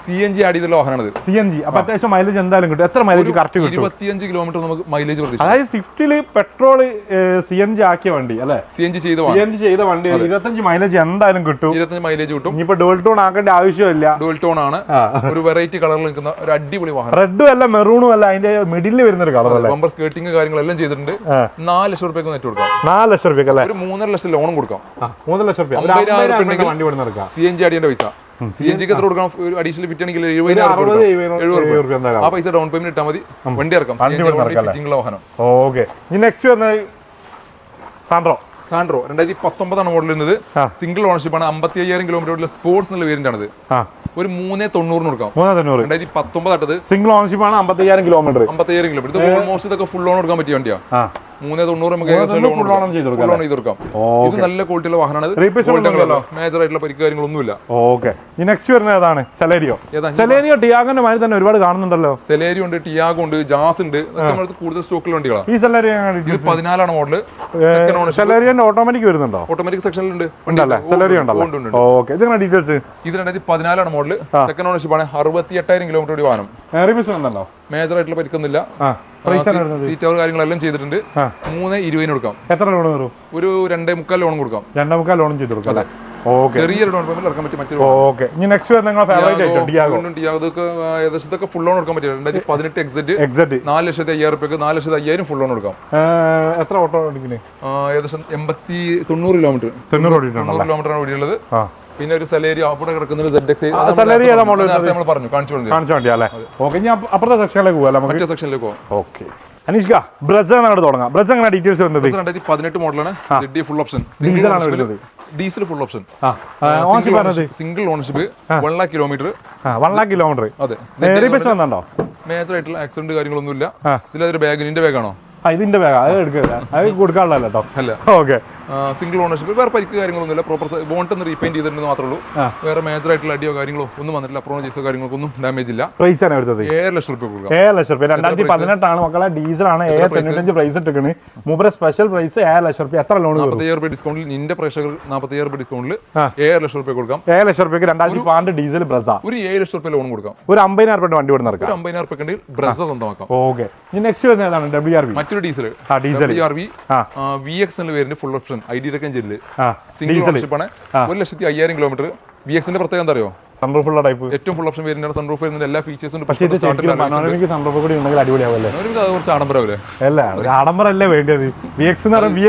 CNG ആഡ് ചെയ്തുള്ള വാഹനമാണ്. CNG. അപ്പൊ അത്യാവശ്യം മൈലേജ് എന്തായാലും കിട്ടും. എത്ര മൈലേജ് കറക്റ്റ് കിട്ടും? 25 കിലോമീറ്റർ നമുക്ക് മൈലേജ് പ്രതീക്ഷിക്കാം. അതായത് സ്വിഫ്റ്റില് പെട്രോൾ CNG ആക്കിയ വണ്ടി അല്ലെ? CNG ചെയ്ത വണ്ടി 25 മൈലേജ് എന്തായാലും കിട്ടും. 25 മൈലേജ് കിട്ടും. ഇനിയിപ്പോ ഡുവൽ ടോൺ ആക്കേണ്ട ആവശ്യമില്ല. ഡുവൽ ടോൺ ആണ്. ഒരു വെറൈറ്റി കളറിൽ നിൽക്കുന്ന ഒരു അടിപൊളി വാഹനം. റെഡും അല്ല മെറൂണും അല്ല, അതിന്റെ മിഡിൽ വരുന്ന ഒരു കളർ അല്ലേ? സ്കേർട്ടിംഗ് കാര്യങ്ങളെല്ലാം ചെയ്തിട്ടുണ്ട്. 4 ലക്ഷം രൂപയ്ക്ക് നെറ്റ് കൊടുക്കാം. 4 ലക്ഷം രൂപ അല്ലേ? ഒരു 3.5 ലക്ഷം ലോണും കൊടുക്കാം. 3 ലക്ഷം രൂപ. 50,000 വണ്ടി കൊടുക്കാം. CNG അടിയേണ്ട പൈസ. CNG എത്ര കൊടുക്കണം? ഒരു അഡീഷണൽ ഫിറ്റ് ആണെങ്കിൽ 70,000 ആ പൈസ ഡൗൺ പേയ്മെന്റ് ഇട്ടാൽ മതി, വണ്ടി ഇറക്കാം. ഫിറ്റിംഗുള്ള വാഹനം. ഓക്കെ. ഇനി നെക്സ്റ്റ് വരുന്നത് സാൻഡ്രോ 2019 മോഡൽ വരുന്നത്. സിംഗിൾ ഓണർഷിപ്പ് ആണ്. 55,000 കിലോമീറ്റർ സ്പോർട്സ് എന്നുള്ള വേരിയന്റ് ആണത്. ഒരു 3,90 കൊടുക്കാം. 2019 ആട്ടത്. സിംഗിൾ ഓണർഷിപ്പ് ആണ്. 55,000 കിലോമീറ്റർ. ഇത് ഓൾമോസ്റ്റ് ഇതൊക്കെ ഫുൾ ഓൺ കൊടുക്കാൻ പറ്റിയ വണ്ടിയാ. 3,90 നമുക്ക് കൊടുക്കാം. ഇത് നല്ല ക്വാളിറ്റിയുള്ള വാഹനമാണ്. മേജർ ആയിട്ടുള്ള പരിക്ക് കാര്യങ്ങളൊന്നുമില്ല. ഓക്കെ. ഈ നെക്സ്റ്റ് വരുന്നത് ഏതാണ്? സെലേരിയോ ടിയാഗോന്റെ മാതിരി തന്നെ ഒരുപാട് കാണുന്നുണ്ടല്ലോ. സെലേരിയോ ഉണ്ട്, ടിയാഗോ ഉണ്ട്, ജാസ് ഉണ്ട്. കൂടുതൽ സ്റ്റോക്കിലുള്ള വണ്ടികളാണ്. ഈ സെലേരിയോ 14 മോഡല്. സെലേരിയോന്റെ ഓട്ടോമാറ്റിക് വരുന്നുണ്ടോ? ഓട്ടോമാറ്റിക് സെക്ഷനിലുണ്ട്. സെലേരിയോ ഉണ്ടല്ലോ. ഓക്കെ. ഇതിന്റെ ഡീറ്റെയിൽസ്. ഇത് 2014 മോഡല്. സെക്കൻഡ് ഓണർഷിപ്പ് ആണ്. 68,000 കിലോമീറ്റർ വാഹനം. മേജർ ആയിട്ടുള്ള പരിക്കൊന്നുമില്ല. സീറ്റ് അവർ കാര്യങ്ങളെല്ലാം ചെയ്തിട്ടുണ്ട്. 3,20 കൊടുക്കാം. എത്ര ലോൺ വരും? ഒരു 2.25 ലോൺ കൊടുക്കാം. 2.25 ലോൺ ചെയ്ത് കൊടുക്കാം. ചെറിയൊരു ഡൗൺ പേയ്മെന്റ് ഇറക്കാൻ പറ്റും. മറ്റൊരു ഏകദേശത്തൊക്കെ ഫുൾ ലോൺ കൊടുക്കാൻ പറ്റില്ല. 2018 എക്സിറ്റ് 4,05,000 4,05,000 ഫുൾ ലോൺ കൊടുക്കാം. എത്ര ഓട്ടോ ഏകദേശം 90 കിലോമീറ്റർ ആണ് ഓടിയുള്ളത്. പിന്നെ ഒരു സെലേരി അവിടെ കിടക്കുന്നത് നമ്മൾ പറഞ്ഞു കാണിച്ചു. അപ്പുറത്തെ സെക്ഷനിലേക്ക് പോകാം. മറ്റേ സെക്ഷനിലേക്ക് പോകാം. ഓക്കെ. അനീഷ്ക, ബ്രസ് തുടങ്ങാം. ബ്രസ് എങ്ങനെ ഡീറ്റെയിൽസ് വരുന്നത്? 2018 മോഡലാണ്. Full option diesel full option. Single ownership 1 lakh kilometre. 1 lakh kilometre. അതെ. മേജർ ആയിട്ടുള്ള ആക്സിഡന്റ് കാര്യങ്ങളൊന്നും ഇല്ല. ഇതിലൊരു ബാഗിന്റെ ബാഗാണോ? ഇതിന്റെ ബാഗ് അത് എടുക്കുക, അത് കൊടുക്കാനുള്ളതല്ല കേട്ടോ. അല്ല. ഓക്കെ. Single ownership. വേറെ പരിക്ക് കാര്യങ്ങളൊന്നുമില്ല. പ്രോപ്പർ ബോണ്ട് ഒന്ന് റീപെയിന്റ് ചെയ്തിട്ടുണ്ടെന്ന് മാത്രമേ ഉള്ളൂ. വേറെ മേജർ ആയിട്ടുള്ള അടിയോ കാര്യങ്ങളോ ഒന്നും വന്നിട്ടില്ല. അപ്രോൺ ചെയ്സോ കാര്യങ്ങൾക്കൊന്നും ഡാമേജ് ഇല്ല. പ്രൈസ് ആണ് എടുത്തത് 7 ലക്ഷം രൂപ കൊടുക്കാം. 7 ലക്ഷം രൂപ. 2018 ആണ് മക്കളെ. ഡീസൽ ആണ്. 95 പ്രൈസ് ഇട്ടിരിക്കണ്. മൂപ്പരെ സ്പെഷ്യൽ പ്രൈസ് 7 ലക്ഷം രൂപ. എത്ര ലോൺ? 45,000 രൂപ ഡിസ്കൗണ്ടിൽ. നിന്റെ പ്രേക്ഷകർ 45,000 രൂപ ഡിസ്കൗണ്ടിൽ 7 ലക്ഷം രൂപ കൊടുക്കാം. 7 ലക്ഷം രൂപയ്ക്ക് 2012 ഡീസൽ ബ്രസ. ഒരു 7 ലക്ഷം രൂപ ലോൺ കൊടുക്കാം. ഒരു 50,000 രൂപ വണ്ടി കൊടുക്കാൻ. ഒരു 50,000 രൂപ ഉണ്ടെങ്കിൽ ബ്രസ സ്വന്തമാക്കാം. ഓക്കെ. ഇനി നെക്സ്റ്റ് വരുന്നത് ഏതാണ്? WRV. മറ്റൊരു ഡീസൽ. WRV VX എന്നുള്ള പേരിന്റെ ഫുൾ ഓപ്ഷൻ ID ജില്ല. സിംഗിൾ ഓണർഷിപ്പ് ആണ്. 1,05,000 കിലോമീറ്റർ. VX ന്റെ പ്രത്യേകത എന്താ അറിയോ? സൺറൂഫുള്ള ടൈപ്പ്. ഏറ്റവും ഫുൾ ഓപ്ഷൻ വേരിയന്റ് ആണ്. സൺറൂഫ് വരുന്ന എല്ലാ ഫീച്ചേഴ്സും ഉണ്ട്. സൺറൂഫ് കൂടി ഉണ്ടെങ്കിൽ അടിപൊളിയാവല്ലേ? കുറച്ച് ആഡംബരമല്ലേ? അല്ല, ഒരു ആഡംബരല്ലേ വേണ്ടത്. VX എന്ന് പറയുമ്പോൾ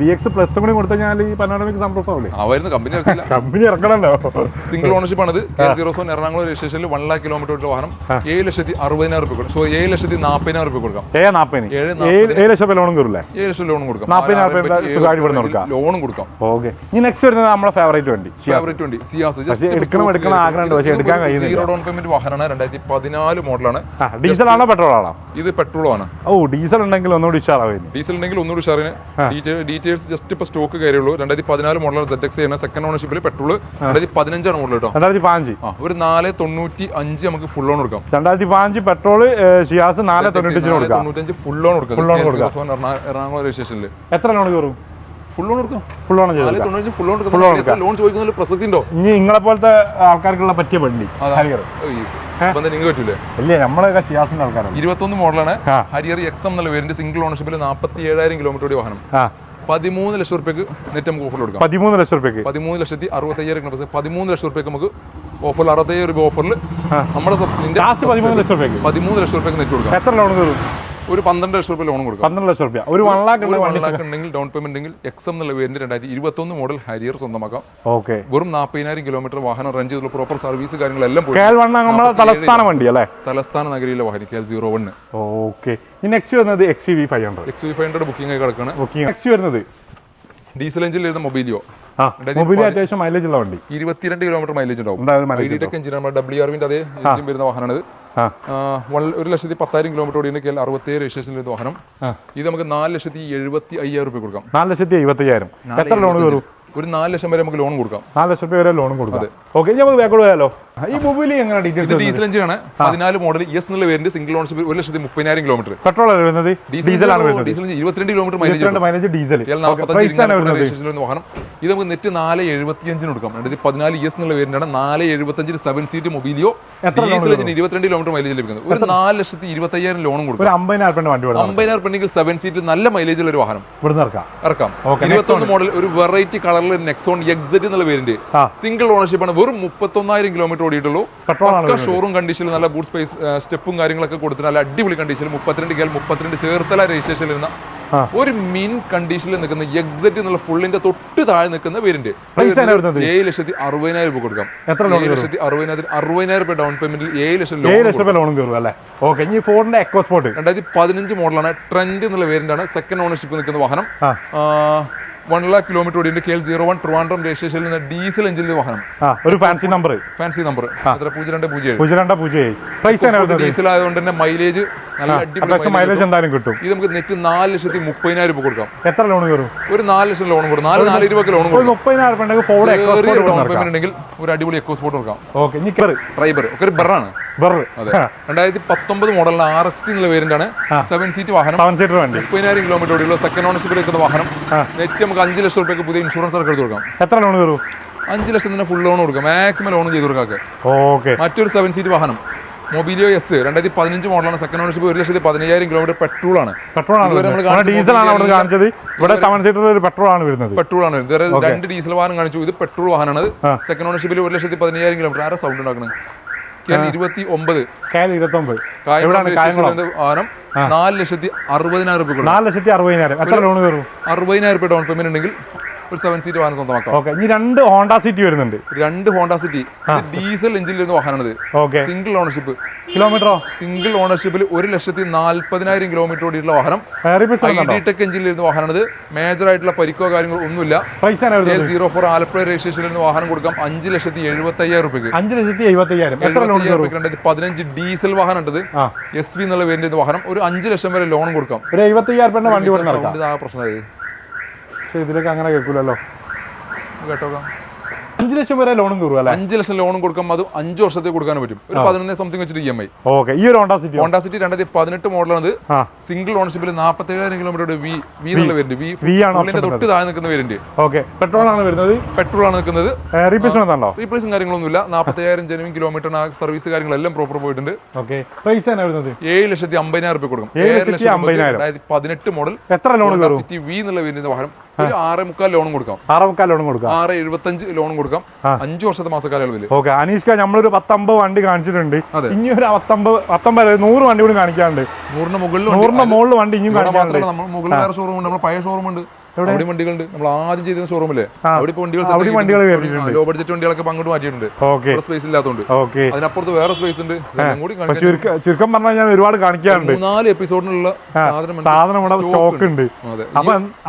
VX പ്ലസ് കൂടി കൊടുത്തു കഴിഞ്ഞാൽ ഈ പനോരമിക് സൺറൂഫ് ആവില്ലേ? കമ്പനി ഇറക്കണല്ലോ. സിംഗിൾ ഓണർഷിപ്പ് ആണത്. KL07 എറണാകുളം രജിസ്ട്രേഷനിൽ 1 lakh കിലോമീറ്റർ വാഹനം. 7,60,000 രൂപ കൊടുക്കാം. 7,40,000 രൂപ കൊടുക്കാം. 7 ലക്ഷം ലോണും കയറില്ലേ? 7 ലക്ഷം ലോണും കൊടുക്കാം. 40,000 ലോണും കൊടുക്കാം. ഓക്കെ. ഈ നെക്സ്റ്റ് വരുന്നത് നമ്മുടെ ഫേവറേറ്റ് വണ്ടി. മോഡലാണ്. ഡീസൽ ആണോ പെട്രോൾ ആണോ? ഇത് പെട്രോൾ ആണ്. ഓ, ഡീസൽ ഉണ്ടെങ്കിൽ ഒന്നുകൂടി ഉഷാറാവും. ഡീസൽ ഉണ്ടെങ്കിൽ ഒന്നുകൂടി ഉഷാറിന്. ഡീറ്റെയിൽസ് ജസ്റ്റ് ഇപ്പൊ സ്റ്റോക്ക് കയറിയുള്ളൂ. 2014 മോഡലാണ്. ZX ആണ്. Second ഓണർഷിപ്പിൽ petrol. 2015 മോഡൽ കേട്ടോ. 2015. ഒരു 4,95 നമുക്ക് ഫുൾ ലോൺ കൊടുക്കാം. 2015 പെട്രോൾ. ഷിയാസ് 4,95 ഫുൾ ലോൺ കൊടുക്കാം. എറണാകുളം രജിസ്ട്രേഷനിൽ എത്ര ലോൺ കയറും? ഫുൾ ലോൺ കൊടുക്കാം. ലോൺ ചോദിക്കുന്നതിൽ പ്രസക്തി ഉണ്ടോ? ഇനി നിങ്ങളെ പോലത്തെ ആൾക്കാർക്കുള്ള പറ്റിയ വണ്ടി പറ്റൂലേ? ഇല്ലേ, നമ്മളൊക്കെ ഷിയാസിന്റെ ആൾക്കാരാണ്. 21 മോഡലാണ്. ഹരിയർ XM എന്നുള്ള പേരിന്റെ സിംഗിൾ ഓണർഷിപ്പിൽ 47,000 കിലോമീറ്റർ വാഹനം. 13 ലക്ഷം രൂപയ്ക്ക് നെറ്റ് നമുക്ക് ഓഫർ കൊടുക്കാം. 13 ലക്ഷം രൂപയ്ക്ക് 13,65,000 കിലോമീറ്റർ. 13 ലക്ഷം രൂപയ്ക്ക് നമുക്ക് ഓഫറിൽ 65,000 രൂപ ഓഫറിൽ നമ്മുടെ സബ്സിഡിന്റെ 13 ലക്ഷം രൂപയ്ക്ക് നെറ്റ് കൊടുക്കാം. എത്ര ലോൺ കയറും? ഒരു 12 ലക്ഷം രൂപ ലോൺ കൊടുക്കാം. 12 ലക്ഷം രൂപ. ഒരു 1 lakh ഉണ്ടെങ്കിൽ ഡൗൺ പേയ്മെന്റ് ഉണ്ടെങ്കിൽ XM എന്നുള്ള പേരിന്റെ 2021 മോഡൽ ഹാരിയർ സ്വന്തമാക്കാം. ഓക്കെ. വെറും 40,000 കിലോമീറ്റർ വാഹനം റൺ ചെയ്തുള്ള പ്രോപ്പർ സർവീസ് കാര്യങ്ങളെല്ലാം തലസ്ഥാന വണ്ടി അല്ലേ? തലസ്ഥാന നഗരിയിലെ വാഹനം KL01. ഓക്കെ. നെക്സ്റ്റ് വരുന്നത് XUV500. XUV500 ബുക്കിംഗ് ആയി കിടക്കാണ്. നെക്സ്റ്റ് വരുന്നത് ഡീസൽ എഞ്ചിനിൽ വരുന്ന മൊബൈലിയോ. അത്യാവശ്യം മൈലേജ് ഉള്ള വണ്ടി. 22 കിലോമീറ്റർ മൈലേജ് ഉണ്ടാവും. എഞ്ചിൻ WRV അതേ എഞ്ചിൻ വരുന്ന വാഹനമാണിത്. 1,10,000 കിലോമീറ്റർ ഓടിയാണ്. KL67 രജിസ്ട്രേഷനിൽ വരുന്ന വാഹനം. ഇത് നമുക്ക് 4,75,000 രൂപ കൊടുക്കാം. 4,70,000. എത്ര ലോൺ കയറും? ഒരു 4 ലക്ഷം വരെ നമുക്ക് ലോൺ കൊടുക്കാം. 4 ലക്ഷം രൂപ വരെ ലോൺ കൊടുക്കാം. ഓക്കെ. നമുക്ക് ബാക്കോട് പോയാലോ? ഈ മൊബൈൽ എങ്ങനെ ഡീറ്റെയിൽസ്? ഡീസൽ എഞ്ചിനാണ്. 14 മോഡൽ ES എന്നുള്ള variant. Single ownership. 1,30,000 kilometre. Petrol വരുന്നത്. ഡീസൽ ആണ് വരുന്നത്. Diesel 22 kilometre mileage diesel. വാഹനം. ഇത് നമുക്ക് നെറ്റ് 4,75 കൊടുക്കാം. 2014 ES എന്നുള്ള വേരിയന്റാണ്. 4,75 7 സീറ്റ് മൊബൈലിയോ. ഡീസൽ എഞ്ചിന് 22 കിലോമീറ്റർ മൈലേജ് ലഭിക്കുന്നത്. ഒരു 4,20,000 ലോണും കൊടുക്കും. 50,000 പെണ്ണെങ്കിൽ 7 സീറ്റ് നല്ല മൈലേജ് ഉള്ള ഒരു വാഹനം ഇറക്കാം. 21 മോഡൽ ഒരു വെറൈറ്റി കളറിൽ നെക്സോൺ എക്സെറ്റ് എന്നുള്ള വേരിയന്റ്. സിംഗിൾ ഓണർഷിപ്പ് ആണ്. വെറും 31,000 കിലോമീറ്റർ കിലോമീറ്റർ ഓടിയിട്ടുള്ളൂ. പക്ക ഷോറൂം കണ്ടീഷനിൽ നല്ല ബൂട്ട് സ്പേസ് സ്റ്റെപ്പും കാര്യങ്ങളൊക്കെ കൊടുത്തിട്ട് നല്ല അടിപൊളി കണ്ടീഷനിൽ 32 കേൽ 32 ചേർത്തല രജിസ്ട്രേഷനിൽ ഇരുന്ന ഒരു മിൻ കണ്ടീഷനിൽ നിൽക്കുന്ന എക്സെറ്റ് എന്നുള്ള ഫുള്ളിന്റെ തൊട്ട് താഴെ നിൽക്കുന്ന വേരിയന്റ് 7,60,000 രൂപ കൊടുക്കാം. 7,60,000 രൂപ ഡൗൺ പേയ്മെന്റിൽ 7 ലക്ഷം ലോൺ കയറും അല്ലേ? ഓക്കെ. ഇനി ഫോർഡിന്റെ എക്കോസ്പോർട്ട് 2015 മോഡലാണ്. ട്രെൻഡ് എന്നുള്ള വേരിയന്റ് ആണ്. സെക്കൻഡ് ഓണർഷിപ്പ് നിൽക്കുന്ന വാഹനം. 1 lakh കിലോമീറ്റർ ഓടിയുണ്ട്. KL01 ട്രിവാൻഡ്രം രജിസ്ട്രേഷനിൽ നിന്ന് ഡീസൽ എഞ്ചിന്റെ വാഹനം. ഒരു ഫാൻസി നമ്പർ എത്ര 0207 ഡീസൽ ആയതുകൊണ്ട് തന്നെ മൈലേജ് നല്ല അടിപൊളി മൈലേജ് എന്തായാലും കിട്ടും. ഇത് നമുക്ക് നെറ്റ് 4,30,000 രൂപ കൊടുക്കാം. എത്ര ലോൺ കയറും? ഒരു 4 ലക്ഷം ലോൺ കൊടുക്കും. 4,20,000 ലോൺ കൊടുക്കും. 30,000 ഡൗൺ പേയ്മെന്റ് ഉണ്ടെങ്കിൽ ഒരു അടിപൊളി എക്കോസ്പോർട്ട് കൊടുക്കാം. ഓക്കെ. ഇനി ട്രൈബർ ഒക്കെ ഒരു ബറാണ്. അതെ. 2019 മോഡലിന് RXT എന്നുള്ള വേരിയന്റ് ആണ്. 7 സീറ്റ് വാഹനം. 30,000 കിലോമീറ്റർ ഓടിയുള്ള സെക്കൻഡ് ഓണർഷിപ്പിൽ നിൽക്കുന്ന വാഹനം. നെറ്റ് നമുക്ക് 5 ലക്ഷം രൂപയ്ക്ക് പുതിയ ഇൻഷുറൻസ് ഒക്കെ എടുത്ത് കൊടുക്കാം. എത്ര ലോൺ കയറും? 5 ലക്ഷം തന്നെ ഫുൾ ലോൺ കൊടുക്കാം. മാക്സിമം ലോൺ ചെയ്ത് കൊടുക്കാം. ഓക്കെ. മറ്റൊരു 7 സീറ്റ് വാഹനം മൊബിലിയോ എസ് 2015 മോഡലാണ്. സെക്കൻഡ് ഓണർഷിപ്പ് 1,15,000 കിലോമീറ്റർ പെട്രോൾ ആണ്. പെട്രോൾ ആണ് വരുന്നത്. 2 ഡീസൽ വാഹനം കാണിച്ചു. ഇത് പെട്രോൾ വാഹനമാണ്. സെക്കൻഡ് ഓണർഷിപ്പിൽ 1,15,000 കിലോമീറ്റർ. ആരാ സൗണ്ട് ഉണ്ടാക്കുന്നത്? 29 വാഹനം 4,60,000 രൂപ. 4,60,000. എത്ര ലോൺ കയറും? 60,000 രൂപ ഡൗൺ പേയ്മെന്റ് ഉണ്ടെങ്കിൽ ഒരു 7 സീറ്റ് വാഹനം സ്വന്തമാക്കാം. ഓക്കെ. ഇനി 2 ഹോണ്ട സിറ്റി വരുന്നുണ്ട്. 2 ഹോണ്ട സിറ്റി ഡീസൽ എഞ്ചിനിൽ വരുന്ന വാഹനമാണിത്. Single ownership. കിലോമീറ്ററോ? സിംഗിൾ ഓണർഷിപ്പിൽ 1,40,000 കിലോമീറ്റർ ഓടിയിട്ടുള്ള വാഹനം. ID-Tech എഞ്ചിനിൽ വരുന്ന വാഹനമാണിത്. മേജർ ആയിട്ടുള്ള പരിക്കോ കാര്യങ്ങളോ ഒന്നുമില്ല. 04 ആലപ്പുഴ രജിസ്ട്രേഷനിൽ വരുന്ന വാഹനം കൊടുക്കാം 5,75,000 രൂപയ്ക്ക്. 5,75,000. എത്ര ലോൺ കയറും? 2015 ഡീസൽ വാഹനം ഉണ്ടത്. SV എന്നുള്ള വേരിയന്റ് വാഹനം. ഒരു 5 ലക്ഷം വരെ ലോൺ കൊടുക്കാം. ഒരു 70,000 വണ്ടി കൊടുക്കാം. പ്രശ്നമായി ഇതിലേക്ക് അങ്ങനെ കേൾക്കൂലല്ലോ. കേട്ടോ. 5 ലക്ഷം വരെ ലോണും കയറും അല്ലേ? 5 ലക്ഷം ലോണും കൊടുക്കാം. അത് 5 വർഷത്തേക്ക് കൊടുക്കാൻ പറ്റും. ഒരു 11 സംതിങ് വെച്ചിട്ട് EMI. ഓക്കെ. ഈ ഒരു ഹോണ്ട സിറ്റി 2018 മോഡലാണ്. സിംഗിൾ ഓണർഷിപ്പിൽ 47,000 കിലോമീറ്റർ വി എന്നുള്ള വേരിയന്റ് തൊട്ട് താഴെ നിൽക്കുന്ന വേരിയന്റ്. ഓക്കെ. പെട്രോൾ ആണ് വരുന്നത്. പെട്രോൾ ആണ് നിൽക്കുന്നത്. റീപ്ലേസും കാര്യങ്ങളൊന്നുമില്ല. 40,000 ജെനുവിൻ കിലോമീറ്റർ സർവീസ് കാര്യങ്ങളെല്ലാം പ്രോപ്പർ പോയിട്ടുണ്ട്. ഓക്കെ. പ്രൈസ് ആണ് വരുന്നത് 7,50,000 രൂപ കൊടുക്കും. 2018 മോഡൽ. എത്ര ലോൺ കയറും? സിറ്റി വി എന്നുള്ള വേരിയന്റ് വാഹനം. ഒരു 6,25,000 ലോണും കൊടുക്കാം. 6,75 ലോണും കൊടുക്കാം. 5 വർഷത്തെ മാസക്കാലയളവിൽ. ഓക്കെ. അനീഷ്ക നമ്മളൊരു 10-50 വണ്ടി കാണിച്ചിട്ടുണ്ട്. ഇനി ഒരു 100 വണ്ടി കൂടി കാണിക്കാറുണ്ട്. 100 മുകളിൽ വണ്ടി ഇനിയും മാത്രമല്ല നമ്മൾ മുകളിൽ വേറെ ഷോറൂം ഉണ്ട്. നമ്മുടെ പഴയ ഷോറൂം ഉണ്ട്. അവിടെ വണ്ടികളുണ്ട്. നമ്മൾ ആദ്യം ചെയ്ത ഷോറൂമില്ലേ അവിടെ വണ്ടികൾ ലോ ബഡ്ജറ്റ് വണ്ടികളൊക്കെ അങ്ങോട്ട് മാറ്റിയിട്ടുണ്ട്. സ്പേസ് ഇല്ലാത്തതുകൊണ്ട് അതിനപ്പുറത്ത് വേറെ സ്പേസ് ഉണ്ട്. ചുരുക്കം പറഞ്ഞാൽ ഞാൻ ഒരുപാട് കാണിക്കാറുണ്ട്. 4 എപ്പിസോഡിനുള്ള സാധനം ഇവിടെ സ്റ്റോക്ക് ഉണ്ട്.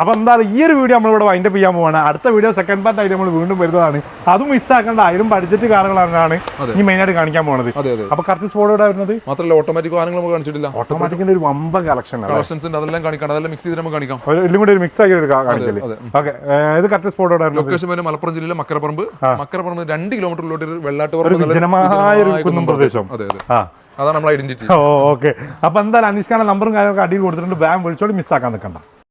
അപ്പൊ എന്താ ഈ ഒരു വീഡിയോ നമ്മളിവിടെ വൈൻഡപ്പ് ചെയ്യാൻ പോവാണ്. അടുത്ത വീഡിയോ സെക്കൻഡ് പാർട്ട് ആയിട്ട് നമ്മൾ വീണ്ടും വരുന്നതാണ്. അതും മിസ്സാക്കേണ്ട. അതിലും ബഡ്ജറ്റ് കാറുകളാണ് ഈ മെയിൻ ആയിട്ട് കാണിക്കാൻ പോകുന്നത്. അപ്പൊ കറക്റ്റ് സ്പോട്ട് ഇവിടെ വരുന്നത് മാത്രമല്ല ഓട്ടോമാറ്റിക് വാഹനങ്ങൾ നമുക്ക് കാണിച്ചിട്ടില്ല. ഓട്ടോമാറ്റിക്കിന്റെ ഒരു വമ്പ കളക്ഷൻസ് ഉണ്ട്. അതെല്ലാം കാണിക്കണം. അതെല്ലാം മിക്സ് ചെയ്ത് നമുക്ക് കാണിക്കാം. എല്ലാം കൂടി ഒരു മിക്സ് ആക്കി ഇത് കറക്റ്റ് സ്പോട്ട് ലൊക്കേഷൻ വരെ മലപ്പുറം ജില്ലയിലെ മക്കരപ്പറമ്പ് 2 കിലോമീറ്ററിലോട്ട് വെള്ളാട്ടുപറമ്പ് പ്രദേശം. അതാണ് നമ്മുടെ ഐഡന്റിറ്റി. ഓക്കെ. അപ്പൊ എന്തായാലും അനീഷ്കാന്റെ നമ്പറും കാര്യങ്ങളൊക്കെ അടിയിൽ കൊടുത്തിട്ടുണ്ട്. ബാം വിളിച്ചോളി. മിസ്സാക്കാൻ നിൽക്കണ്ട.